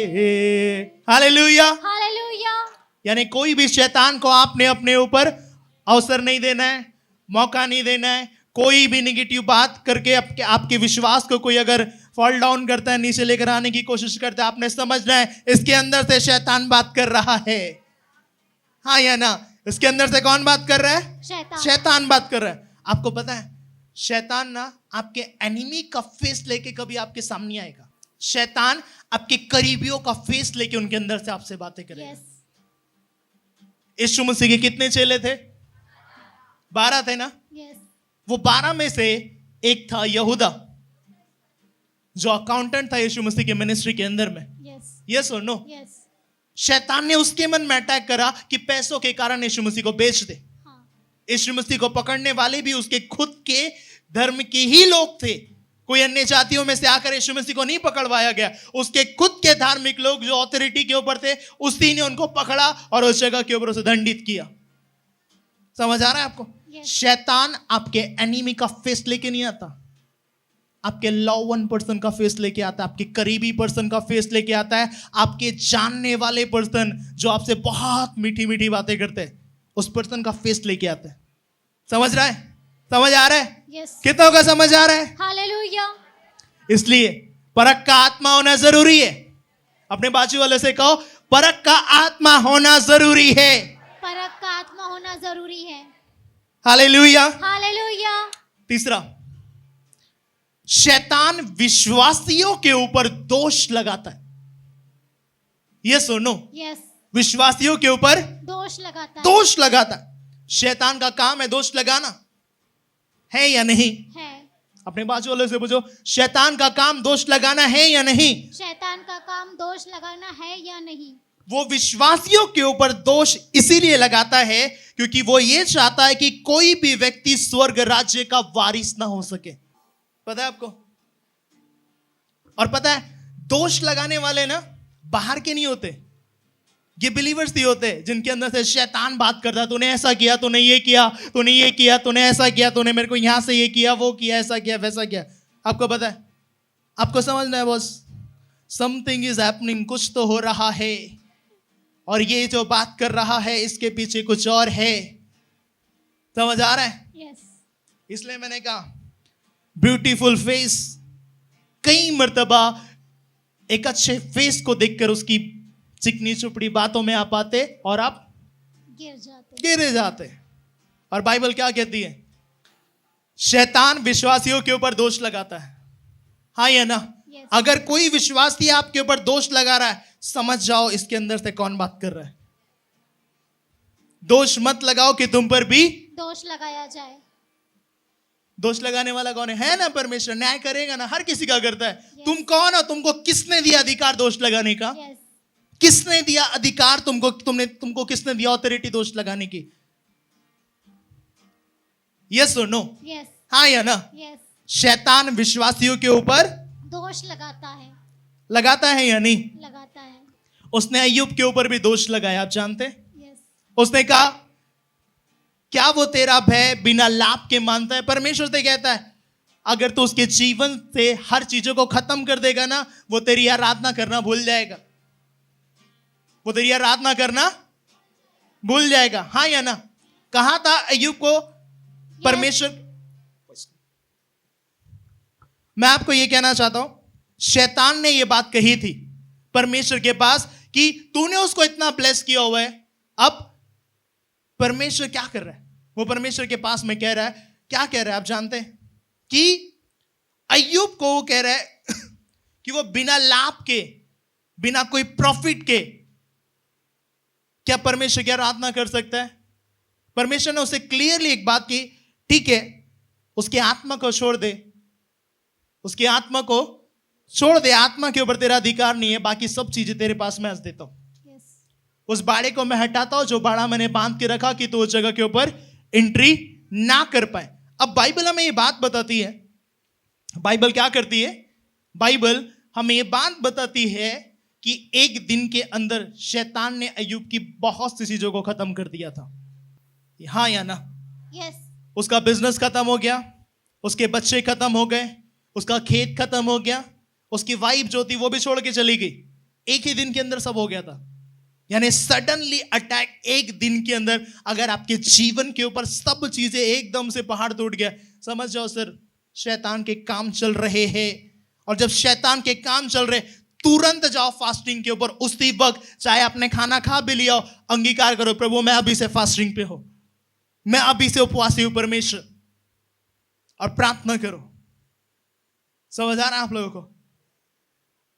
हालेलुया। हालेलुया। यानी कोई भी शैतान को आपने अपने ऊपर अवसर नहीं देना है, मौका नहीं देना है। कोई भी नेगेटिव बात करके आपके विश्वास को कोई अगर फॉल डाउन करता है, नीचे लेकर आने की कोशिश करता है, आपने समझना है इसके अंदर से शैतान बात कर रहा है। हाँ या ना? इसके अंदर से कौन बात कर रहा है? शैतान बात कर रहा है। आपको पता है शैतान ना आपके एनिमी का फेस लेके कभी आपके सामने आएगा। शैतान आपके करीबियों का फेस लेके उनके अंदर से आपसे बातें करेगा। यस। यीशु मसीह के कितने चेले थे? 12 थे ना? यस। वो 12 में से एक था यहूदा, जो अकाउंटेंट था यीशु मसीह के मिनिस्ट्री के अंदर में। यस। यस और नो? यस। शैतान ने उसके मन में अटैक करा कि पैसों के कारण यीशु मसीह को बेच दे। हाँ। यीशु मसीह को पकड़ने वाले भी उसके खुद के धर्म के ही लोग थे। कोई अन्य जातियों में से आकर यीशु मसीह को नहीं पकड़वाया गया। उसके खुद के धार्मिक लोग जो अथॉरिटी के ऊपर थे, उसी ने उनको पकड़ा और उस जगह के ऊपर उसे दंडित किया। समझ आ रहा है आपको? Yes. शैतान आपके एनिमी का फेस लेके नहीं आता, आपके लव वन पर्सन का फेस लेके आता है, आपके करीबी पर्सन का फेस लेके आता है, आपके जानने वाले पर्सन जो आपसे बहुत मीठी मीठी बातें करते हैं, उस पर्सन का फेस लेके आता है। समझ रहा है? समझ आ रहा है? यस। कितनों का समझ आ रहा है? हालेलुया। इसलिए परख का आत्मा होना जरूरी है। अपने बाजू वाले से कहो, परख का आत्मा होना जरूरी है। परख का आत्मा होना जरूरी है। हालेलुया। हालेलुया। तीसरा, शैतान विश्वासियों के ऊपर दोष लगाता है। ये सुनो, यस। विश्वासियों के ऊपर दोष लगाता है। दोष लगाता है। शैतान का काम है दोष लगाना, है या नहीं? है। अपने बाजू वाले से पूछो, शैतान का काम दोष लगाना है या नहीं? शैतान का काम दोष लगाना है या नहीं? वो विश्वासियों के ऊपर दोष इसीलिए लगाता है क्योंकि वो ये चाहता है कि कोई भी व्यक्ति स्वर्ग राज्य का वारिस ना हो सके। पता है आपको? और पता है दोष लगाने वाले ना बाहर के नहीं होते, ये बिलीवर्स ही होते हैं जिनके अंदर से शैतान बात करता है, तूने ऐसा किया, तूने ये किया, तूने ये किया, तूने ऐसा किया, तूने मेरे को यहां से ये किया, वो किया, ऐसा किया, वैसा किया। आपको पता है? आपको समझना है बॉस, समथिंग इज हैपनिंग, कुछ तो हो रहा है और ये जो बात कर रहा है इसके पीछे कुछ और है। समझ आ रहा है? यस। इसलिए मैंने कहा ब्यूटीफुल फेस, कई मर्तबा एक अच्छे फेस को देखकर उसकी चिकनी चुपड़ी बातों में आप आते और आप गिर जाते। और बाइबल क्या कहती है? शैतान विश्वासियों के ऊपर दोष लगाता है। हाँ या ना? Yes. अगर कोई विश्वासी आपके ऊपर दोष लगा रहा है, समझ जाओ इसके अंदर से कौन बात कर रहा है। दोष मत लगाओ कि तुम पर भी दोष लगाया जाए। दोष लगाने वाला कौन है ना? परमेश्वर न्याय करेगा ना, हर किसी का करता है। Yes. तुम कौन हो? तुमको किसने दिया अधिकार दोष लगाने का? यस। किसने दिया अधिकार तुमको किसने दिया ऑथोरिटी दोष लगाने की? यस और नो? यस। हाँ या ना? यस। शैतान विश्वासियों के ऊपर दोष लगाता है या नहीं? लगाता है। उसने अय्यूब के ऊपर भी दोष लगाया, आप जानते हैं? यस। उसने कहा क्या वो तेरा भय बिना लाभ के मानता है? परमेश्वर से कहता है अगर तू उसके जीवन से हर चीजों को खत्म कर देगा ना, वो तेरी आराधना करना भूल जाएगा। वो तेरी आराधना करना भूल जाएगा। हाँ या ना? कहा था अय्यूब को परमेश्वर। मैं आपको यह कहना चाहता हूं, शैतान ने ये बात कही थी परमेश्वर के पास कि तूने उसको इतना ब्लेस किया हुआ है, अब परमेश्वर क्या कर रहा है? वो परमेश्वर के पास में कह रहा है, क्या कह रहा है आप जानते हैं? कि अय्यूब को वो कह रहा है कि वो बिना लाभ के, बिना कोई प्रॉफिट के क्या परमेश्वर की आराधना कर सकता है? परमेश्वर ने उसे क्लियरली एक बात की, ठीक है उसकी आत्मा को छोड़ दे, उसकी आत्मा को छोड़ दे, आत्मा के ऊपर तेरा अधिकार नहीं है, बाकी सब चीजें तेरे पास मैं देता हूं। उस बाड़े को मैं हटाता हूं जो बाड़ा मैंने बांध के रखा कि तो उस जगह के ऊपर एंट्री ना कर पाए। अब बाइबल हमें ये बात बताती है, बाइबल क्या करती है? बाइबल हमें ये बात बताती है कि एक दिन के अंदर शैतान ने अय्यूब की बहुत सी चीजों को खत्म कर दिया था। हाँ या ना? यस। उसका बिजनेस खत्म हो गया, उसके बच्चे खत्म हो गए, उसका खेत खत्म हो गया, उसकी वाइफ जो थी वो भी छोड़ के चली गई। एक ही दिन के अंदर सब हो गया था। यानी सडनली अटैक, एक दिन के अंदर अगर आपके जीवन के ऊपर सब चीजें एकदम से पहाड़ टूट गया, समझ जाओ सर शैतान के काम चल रहे हैं। और जब शैतान के काम चल रहे, तुरंत जाओ फास्टिंग के ऊपर, उसी वक्त चाहे आपने खाना खा भी लिया हो, अंगीकार करो प्रभु मैं अभी से फास्टिंग पे हो, मैं अभी से उपवासी हूं परमेश्वर, और प्रार्थना करो। समझ आ रहा है आप लोगों को?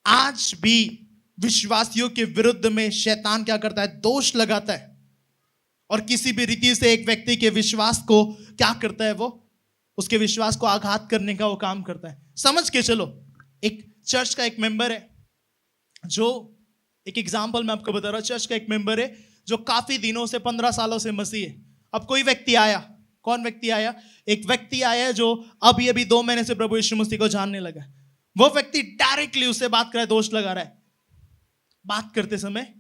आज भी विश्वासियों के विरुद्ध में शैतान क्या करता है? दोष लगाता है, और किसी भी रीति से एक व्यक्ति के विश्वास को क्या करता है? वो उसके विश्वास को आघात करने का वो काम करता है। समझ के चलो, एक चर्च का एक मेंबर है, जो एक एग्जाम्पल मैं आपको बता रहा हूं, चर्च का एक मेंबर है जो काफी दिनों से 15 सालों से मसीह है। अब कोई व्यक्ति आया, कौन व्यक्ति आया? एक व्यक्ति आया जो अभी अभी 2 महीने से प्रभु यीशु मसीह को जानने लगा। वो व्यक्ति डायरेक्टली उससे बात कर रहा है, दोष लगा रहा है। बात करते समय,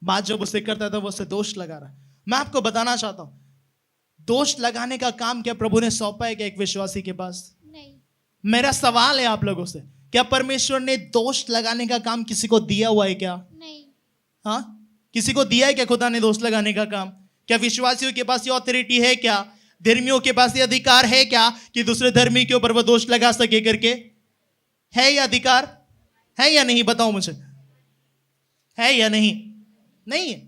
बात जब उससे करता था वो उससे दोष लगा रहा है। मैं आपको बताना चाहता हूं, दोष लगाने का काम क्या प्रभु ने सौंपा है क्या एक विश्वासी के पास? नहीं। मेरा सवाल है आप लोगों से, क्या परमेश्वर ने दोष लगाने का काम किसी को दिया हुआ है क्या? नहीं। हाँ, किसी को दिया है क्या खुदा ने दोष लगाने का काम? क्या विश्वासियों के पास ये ऑथोरिटी है क्या? धर्मियों के पास ये अधिकार है क्या कि दूसरे धर्मी के ऊपर वो दोष लगा सके करके? है ये अधिकार? है या नहीं? बताओ मुझे, है या नहीं? नहीं है।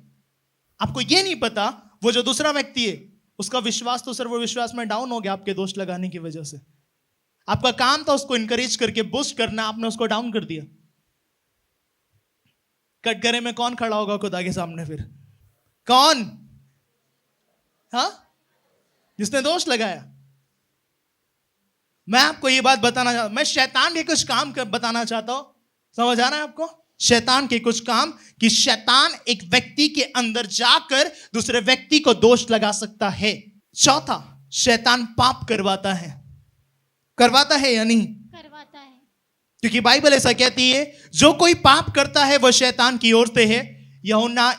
आपको ये नहीं पता वो जो दूसरा व्यक्ति है उसका विश्वास तो सर वो विश्वास में डाउन हो गया आपके दोष लगाने की वजह से। आपका काम था उसको इंकरेज करके बूस्ट करना, आपने उसको डाउन कर दिया। कटघरे में कौन खड़ा होगा खुदा के सामने फिर? कौन? हाँ, जिसने दोष लगाया। मैं आपको ये बात बताना चाहता हूं, मैं शैतान के कुछ काम बताना चाहता हूं। समझ आ रहा है आपको? शैतान के कुछ काम, कि शैतान एक व्यक्ति के अंदर जाकर दूसरे व्यक्ति को दोष लगा सकता है। चौथा, शैतान पाप करवाता है। करवाता है या नहीं? करवाता है। क्योंकि बाइबल ऐसा कहती है, जो कोई पाप करता है वह शैतान की ओर से है। यूहन्ना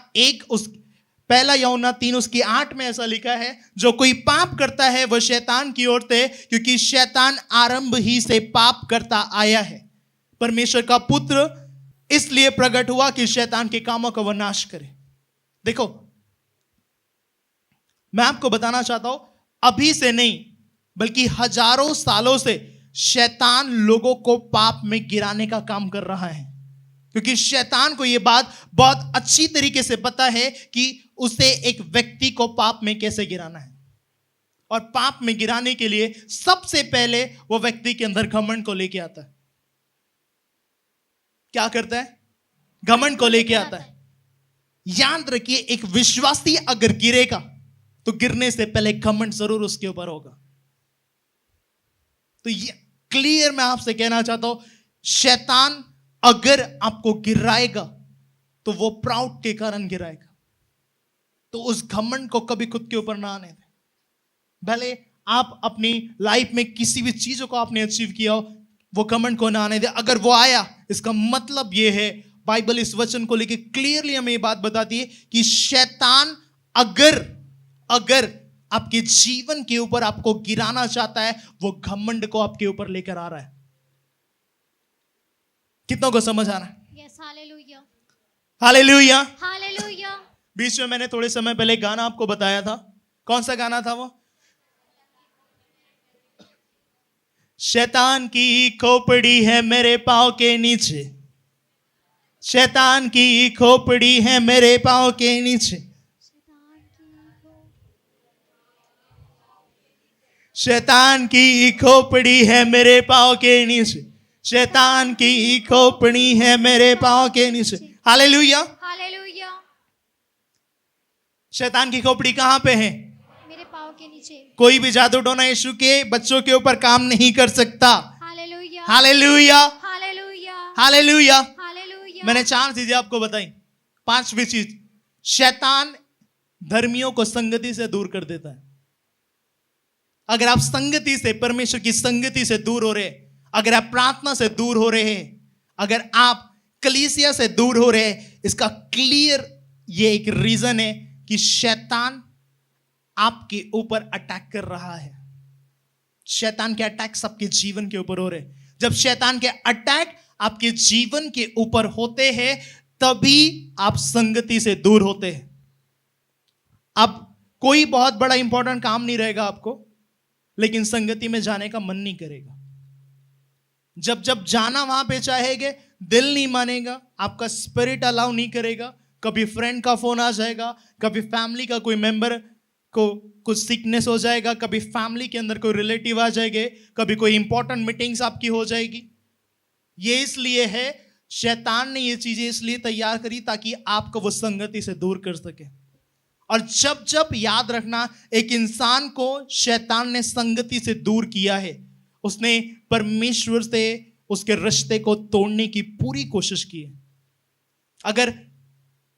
3:8 में ऐसा लिखा है, जो कोई पाप करता है वह शैतान की ओर से, क्योंकि शैतान आरंभ ही से पाप करता आया है। परमेश्वर का पुत्र इसलिए प्रकट हुआ कि शैतान के कामों का वह नाश करे। देखो, मैं आपको बताना चाहता हूं, अभी से नहीं बल्कि हजारों सालों से शैतान लोगों को पाप में गिराने का काम कर रहा है, क्योंकि शैतान को यह बात बहुत अच्छी तरीके से पता है कि उसे एक व्यक्ति को पाप में कैसे गिराना है। और पाप में गिराने के लिए सबसे पहले वो व्यक्ति के अंदर घमंड को लेके आता है। क्या करता है? घमंड को लेके आता है। याद रखिए, एक विश्वासी अगर गिरेगा तो गिरने से पहले घमंड जरूर उसके ऊपर होगा। तो ये क्लियर मैं आपसे कहना चाहता हूं, शैतान अगर आपको गिराएगा तो वो प्राउड के कारण गिराएगा। तो उस घमंड को कभी खुद के ऊपर ना आने दें। भले आप अपनी लाइफ में किसी भी चीजों को आपने अचीव किया हो, वो घमंड को ना आने दे। अगर वो आया, इसका मतलब ये है, बाइबल इस वचन को लेकर क्लियरली हमें ये बात बताती है कि शैतान अगर आपके जीवन के ऊपर आपको गिराना चाहता है, वो घमंड को आपके ऊपर लेकर आ रहा है। कितनों को समझ आ रहा है? Yes, hallelujah. हालेलुया। हालेलुया। बीच में मैंने थोड़े समय पहले गाना आपको बताया था। कौन सा गाना था वो? शैतान की खोपड़ी है मेरे पाँव के नीचे, शैतान की खोपड़ी है मेरे पाँव के नीचे, शैतान की खोपड़ी है मेरे पाँव के नीचे, शैतान की खोपड़ी है मेरे पाँव के नीचे। हालेलुया। हालेलुया। शैतान की खोपड़ी कहाँ पे है? मेरे पाँव के नीचे। कोई भी जादू टोना यीशु के बच्चों के ऊपर काम नहीं कर सकता। Hallelujah. Hallelujah. Hallelujah. Hallelujah. Hallelujah. मैंने 4 चीजें आपको बताई। 5वीं चीज, शैतान धर्मियों को संगति से दूर कर देता है। अगर आप संगति से, परमेश्वर की संगति से दूर हो रहे, अगर आप प्रार्थना से दूर हो रहे हैं, अगर आप कलीसिया से दूर हो रहे हैं, इसका क्लियर ये एक रीजन है कि शैतान आपके ऊपर अटैक कर रहा है। शैतान के अटैक्स आपके जीवन के ऊपर हो रहे हैं। जब शैतान के अटैक आपके जीवन के ऊपर होते हैं, तभी आप संगति से दूर होते हैं। अब कोई बहुत बड़ा इंपॉर्टेंट काम नहीं रहेगा आपको, लेकिन संगति में जाने का मन नहीं करेगा। जब जब जाना वहां पे चाहेंगे, दिल नहीं मानेगा, आपका स्पिरिट अलाउ नहीं करेगा। कभी फ्रेंड का फोन आ जाएगा, कभी फैमिली का कोई मेंबर को कुछ सिकनेस हो जाएगा, कभी फैमिली के अंदर कोई रिलेटिव आ जाएंगे, कभी कोई इंपॉर्टेंट मीटिंग्स आपकी हो जाएगी। ये इसलिए है, शैतान ने ये चीजें इसलिए तैयार करी ताकि आपको वो संगति से दूर कर सके। और जब जब याद रखना, एक इंसान को शैतान ने संगति से दूर किया है, उसने परमेश्वर से उसके रिश्ते को तोड़ने की पूरी कोशिश की है। अगर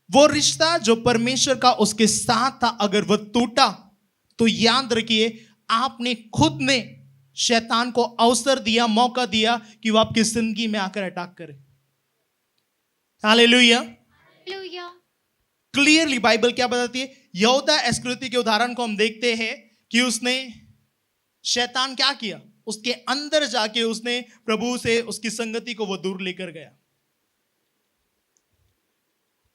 वो रिश्ता जो परमेश्वर का उसके साथ था, अगर वो टूटा, तो याद रखिए आपने खुद ने शैतान को अवसर दिया, मौका दिया कि वो आपकी जिंदगी में आकर अटैक करे। हालेलुया। हालेलुया। क्लियरली बाइबल क्या बताती है? यहूदा इस्करियोती के उदाहरण को हम देखते हैं कि उसने, शैतान क्या किया, उसके अंदर जाके उसने प्रभु से उसकी संगति को वो दूर लेकर गया।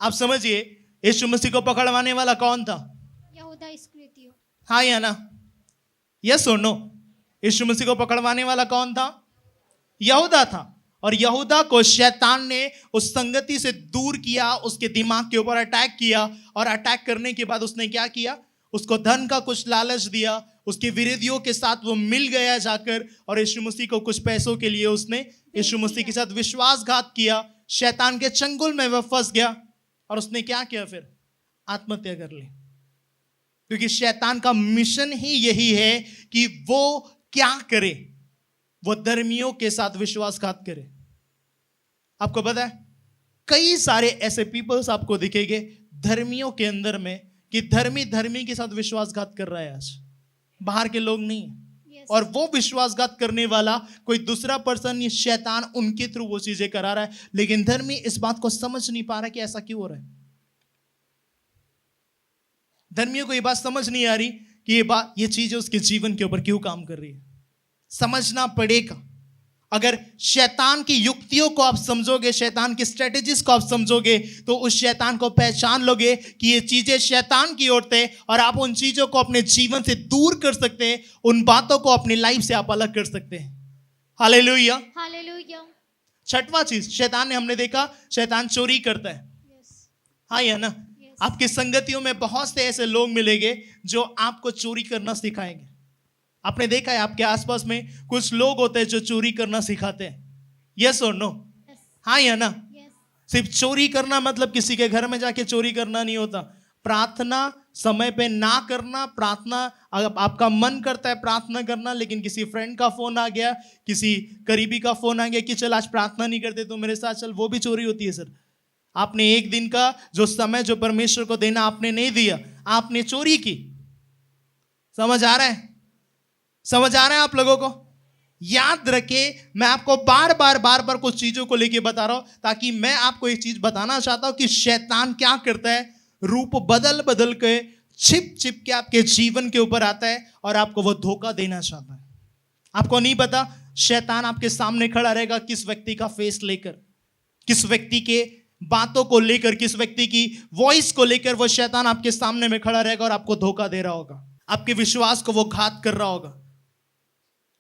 आप समझिए, यीशु मसीह को पकड़वाने वाला कौन था? यहूदा इस्करियोती। हाँ या ना? यस और नो? यीशु मसीह को पकड़वाने वाला कौन था? यहूदा था। और यहूदा को शैतान ने उस संगति से दूर किया, उसके दिमाग के ऊपर अटैक किया, और अटैक करने के बाद उसने क्या किया? उसको धन का कुछ लालच दिया, उसके विरोधियों के साथ वो मिल गया जाकर, और यीशु मसीह को कुछ पैसों के लिए उसने यीशु मसीह के साथ विश्वासघात किया। शैतान के चंगुल में वह फंस गया, और उसने क्या किया? फिर आत्महत्या कर ली। क्योंकि शैतान का मिशन ही यही है कि वो क्या करे? वो धर्मियों के साथ विश्वासघात करे। आपको पता है, कई सारे ऐसे पीपल्स आपको दिखेंगे धर्मियों के अंदर में कि धर्मी के साथ विश्वासघात कर रहा है आज, बाहर के लोग नहीं। Yes. और वो विश्वासघात करने वाला कोई दूसरा पर्सन, ये शैतान उनके थ्रू वो चीजें करा रहा है, लेकिन धर्मी इस बात को समझ नहीं पा रहा कि ऐसा क्यों हो रहा है। धर्मियों को ये बात समझ नहीं आ रही कि ये चीजें उसके जीवन के ऊपर क्यों काम कर रही है। समझना पड़ेगा। अगर शैतान की युक्तियों को आप समझोगे, शैतान की स्ट्रेटेजीज को आप समझोगे, तो उस शैतान को पहचान लोगे कि ये चीजें शैतान की ओर से, और आप उन चीजों को अपने जीवन से दूर कर सकते हैं, उन बातों को अपनी लाइफ से आप अलग कर सकते हैं। हालेलुया। हालेलुया। 6वां चीज, शैतान ने, हमने देखा शैतान चोरी करता है। Yes. हाँ या ना? Yes. आपकी संगतियों में बहुत से ऐसे लोग मिलेंगे जो आपको चोरी करना सिखाएंगे। आपने देखा है आपके आसपास में कुछ लोग होते हैं जो चोरी करना सिखाते हैं। यस और नो? Yes. हाँ या ना? Yes. सिर्फ चोरी करना मतलब किसी के घर में जाके चोरी करना नहीं होता। प्रार्थना समय पे ना करना, प्रार्थना आपका मन करता है प्रार्थना करना, लेकिन किसी फ्रेंड का फोन आ गया, किसी करीबी का फोन आ गया कि चल आज प्रार्थना नहीं करते तो मेरे साथ चल, वो भी चोरी होती है सर। आपने एक दिन का जो समय जो परमेश्वर को देना आपने नहीं दिया, आपने चोरी की। समझ आ रहा है? समझ आ रहा है आप लोगों को? याद रखे, मैं आपको बार बार कुछ चीजों को लेके बता रहा हूं, ताकि मैं आपको एक चीज बताना चाहता हूं कि शैतान क्या करता है। रूप बदल के छिप के आपके जीवन के ऊपर आता है और आपको वो धोखा देना चाहता है। आपको नहीं पता, शैतान आपके सामने खड़ा रहेगा किस व्यक्ति का फेस लेकर, किस व्यक्ति के बातों को लेकर, किस व्यक्ति की वॉइस को लेकर वो शैतान आपके सामने में खड़ा रहेगा और आपको धोखा दे रहा होगा, आपके विश्वास को वो घात कर रहा होगा।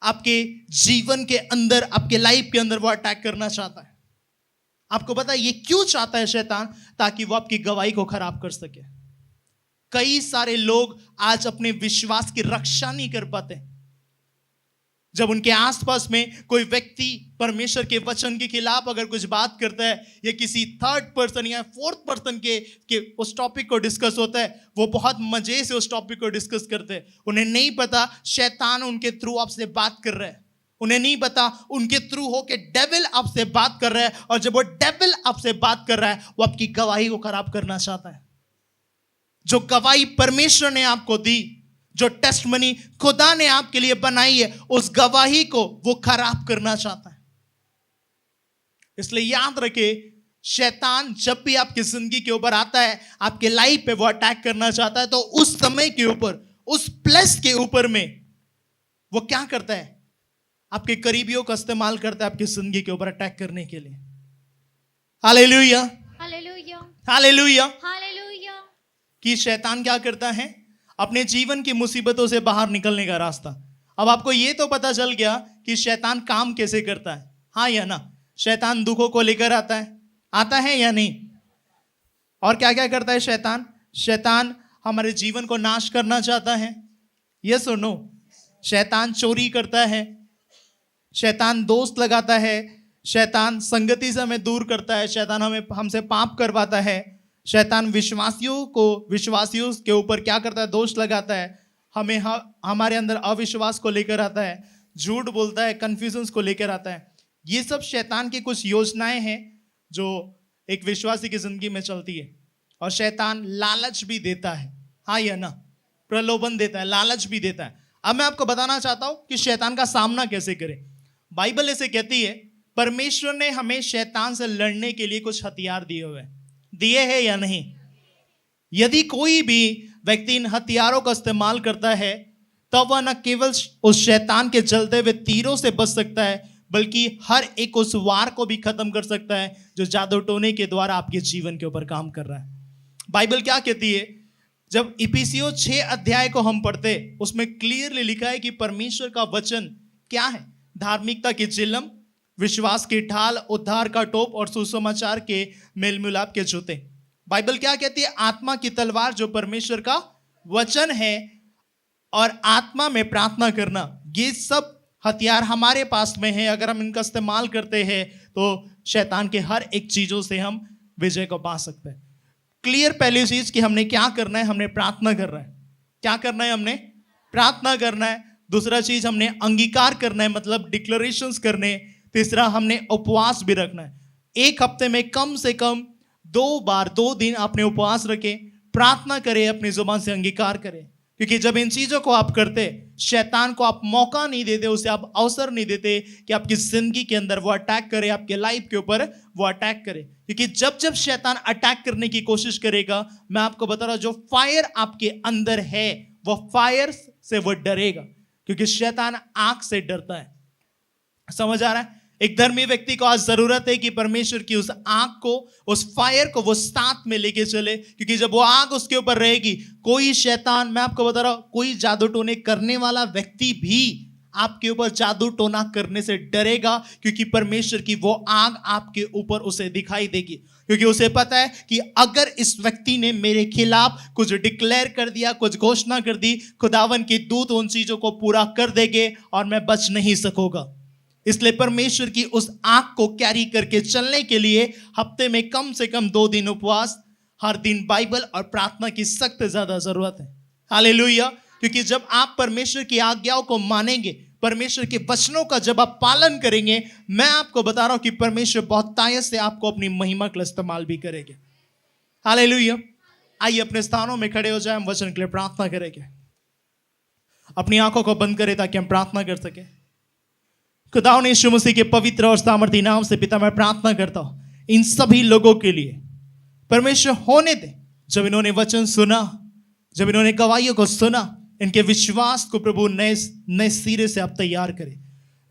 आपके जीवन के अंदर, आपके लाइफ के अंदर वो अटैक करना चाहता है। आपको पता है ये क्यों चाहता है शैतान? ताकि वो आपकी गवाही को खराब कर सके। कई सारे लोग आज अपने विश्वास की रक्षा नहीं कर पाते। जब उनके आसपास में कोई व्यक्ति परमेश्वर के वचन के खिलाफ अगर कुछ बात करता है, या किसी थर्ड पर्सन या फोर्थ पर्सन के उस टॉपिक को डिस्कस होता है, वो बहुत मजे से उस टॉपिक को डिस्कस करते हैं। उन्हें नहीं पता शैतान उनके थ्रू आपसे बात कर रहा है। उन्हें नहीं पता उनके थ्रू हो के डेविल आपसे बात कर रहा है, और जब वो डेविल आपसे बात कर रहा है, वो आपकी गवाही को खराब करना चाहता है। जो गवाही परमेश्वर ने आपको दी, जो टेस्टमनी खुदा ने आपके लिए बनाई है, उस गवाही को वो खराब करना चाहता है। इसलिए याद रखे, शैतान जब भी आपकी जिंदगी के ऊपर आता है, आपके लाइफ पे वो अटैक करना चाहता है, तो उस समय के ऊपर, उस प्लस के ऊपर में वो क्या करता है? आपके करीबियों का इस्तेमाल करता है आपकी जिंदगी के ऊपर अटैक करने के लिए। Hallelujah, hallelujah, hallelujah. हालेलुया। कि शैतान क्या करता है? अपने जीवन की मुसीबतों से बाहर निकलने का रास्ता। अब आपको यह तो पता चल गया कि शैतान काम कैसे करता है, हाँ या ना? शैतान दुखों को लेकर आता है या नहीं? और क्या क्या करता है शैतान? शैतान हमारे जीवन को नाश करना चाहता है, यस और नो? शैतान चोरी करता है, शैतान दोस्त लगाता है, शैतान संगति से हमें दूर करता है, शैतान हमसे पाप करवाता है, शैतान विश्वासियों के ऊपर क्या करता है? दोष लगाता है, हमें हमारे अंदर अविश्वास को लेकर आता है, झूठ बोलता है, कंफ्यूजन को लेकर आता है। ये सब शैतान की कुछ योजनाएं हैं जो एक विश्वासी की जिंदगी में चलती है। और शैतान लालच भी देता है, हाँ या ना? प्रलोभन देता है, लालच भी देता है। अब मैं आपको बताना चाहता हूं कि शैतान का सामना कैसे करें। बाइबल ऐसे कहती है, परमेश्वर ने हमें शैतान से लड़ने के लिए कुछ हथियार दिए हैं या नहीं? यदि कोई भी व्यक्ति इन हथियारों का इस्तेमाल करता है, तब वह न केवल उस शैतान के जलते हुए तीरों से बच सकता है, बल्कि हर एक उस वार को भी खत्म कर सकता है जो जादू टोने के द्वारा आपके जीवन के ऊपर काम कर रहा है। बाइबल क्या कहती है? जब इफिसियों 6 अध्याय को हम पढ़ते, उसमें क्लियरली लिखा है कि परमेश्वर का वचन क्या है? धार्मिकता की चिलम, विश्वास की ढाल, उद्धार का टोप और सुसमाचार के मेल मिलाप के जूते। बाइबल क्या कहती है? आत्मा की तलवार जो परमेश्वर का वचन है, और आत्मा में प्रार्थना करना, ये सब हथियार हमारे पास में है। अगर हम इनका इस्तेमाल करते हैं तो शैतान के हर एक चीजों से हम विजय को पा सकते हैं। क्लियर पहली चीज कि हमने क्या करना है, हमने प्रार्थना करना है। क्या करना है? हमने प्रार्थना करना है। दूसरा चीज, हमने अंगीकार करना है, मतलब डिक्लेरेशंस करने। तीसरा, हमने उपवास भी रखना है। एक हफ्ते में कम से कम 2 दिन अपने उपवास रखें, प्रार्थना करें, अपनी जुबान से अंगीकार करें। क्योंकि जब इन चीजों को आप करते, शैतान को आप मौका नहीं देते, उसे आप अवसर नहीं देते कि आपकी जिंदगी के अंदर वो अटैक करे, आपके लाइफ के ऊपर वो अटैक करे। क्योंकि जब जब शैतान अटैक करने की कोशिश करेगा, मैं आपको बता रहा हूं, जो फायर आपके अंदर है, वो फायर से वो डरेगा, क्योंकि शैतान आग से डरता है। समझ आ रहा है? एक धर्मी व्यक्ति को आज जरूरत है कि परमेश्वर की उस आग को, उस फायर को वो साथ में लेके चले, क्योंकि जब वो आग उसके ऊपर रहेगी, कोई शैतान, मैं आपको बता रहा हूं, कोई जादू टोने करने वाला व्यक्ति भी आपके ऊपर जादू टोना करने से डरेगा, क्योंकि परमेश्वर की वो आग आपके ऊपर उसे दिखाई देगी। क्योंकि उसे पता है कि अगर इस व्यक्ति ने मेरे खिलाफ कुछ डिक्लेयर कर दिया, कुछ घोषणा कर दी, खुदावन के दूत उन चीजों को पूरा कर देंगे और मैं बच नहीं सकूंगा। इसलिए परमेश्वर की उस आग को कैरी करके चलने के लिए हफ्ते में कम से कम 2 दिन उपवास, हर दिन बाइबल और प्रार्थना की सख्त ज्यादा जरूरत है। हालेलुया। क्योंकि जब आप परमेश्वर की आज्ञाओं को मानेंगे, परमेश्वर के वचनों का जब आप पालन करेंगे, मैं आपको बता रहा हूं कि परमेश्वर बहुत तायत से आपको अपनी महिमा के लिए इस्तेमाल भी करेंगे। हालेलुया। आइए अपने स्थानों में खड़े हो जाए, हम वचन के लिए प्रार्थना करेंगे। अपनी आंखों को बंद करें ताकि हम प्रार्थना कर सके। खुदा ने यीशु मसीह के पवित्र और सामर्थी नाम से पिता, मैं प्रार्थना करता हूं इन सभी लोगों के लिए। परमेश्वर होने दे, जब इन्होंने वचन सुना, जब इन्होंने गवाहियों को सुना, इनके विश्वास को प्रभु नए सिरे से आप तैयार करें।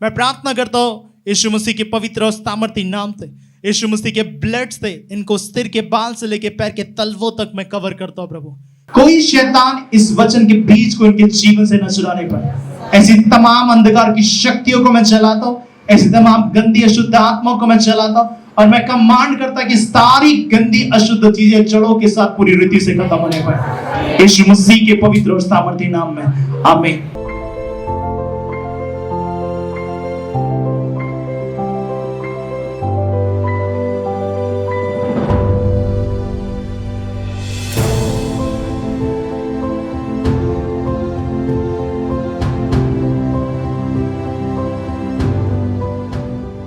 मैं प्रार्थना करता हूं यीशु मसीह के पवित्र और सामर्थी नाम से, यीशु मसीह के ब्लड से इनको सिर के बाल से लेकर पैर के तलवों तक मैं कवर करता हूं। प्रभु, कोई शैतान इस वचन के बीज को इनके जीवन से न चुराने पाए। ऐसी तमाम अंधकार की शक्तियों को मैं चलाता हूं, ऐसी तमाम गंदी अशुद्ध आत्माओं को मैं चलाता हूं, और मैं कमांड करता कि सारी गंदी अशुद्ध चीजें जड़ों के साथ पूरी रीति से खत्म होने पाए, यीशु मसीह के पवित्र और सामर्थी नाम में, आमीन।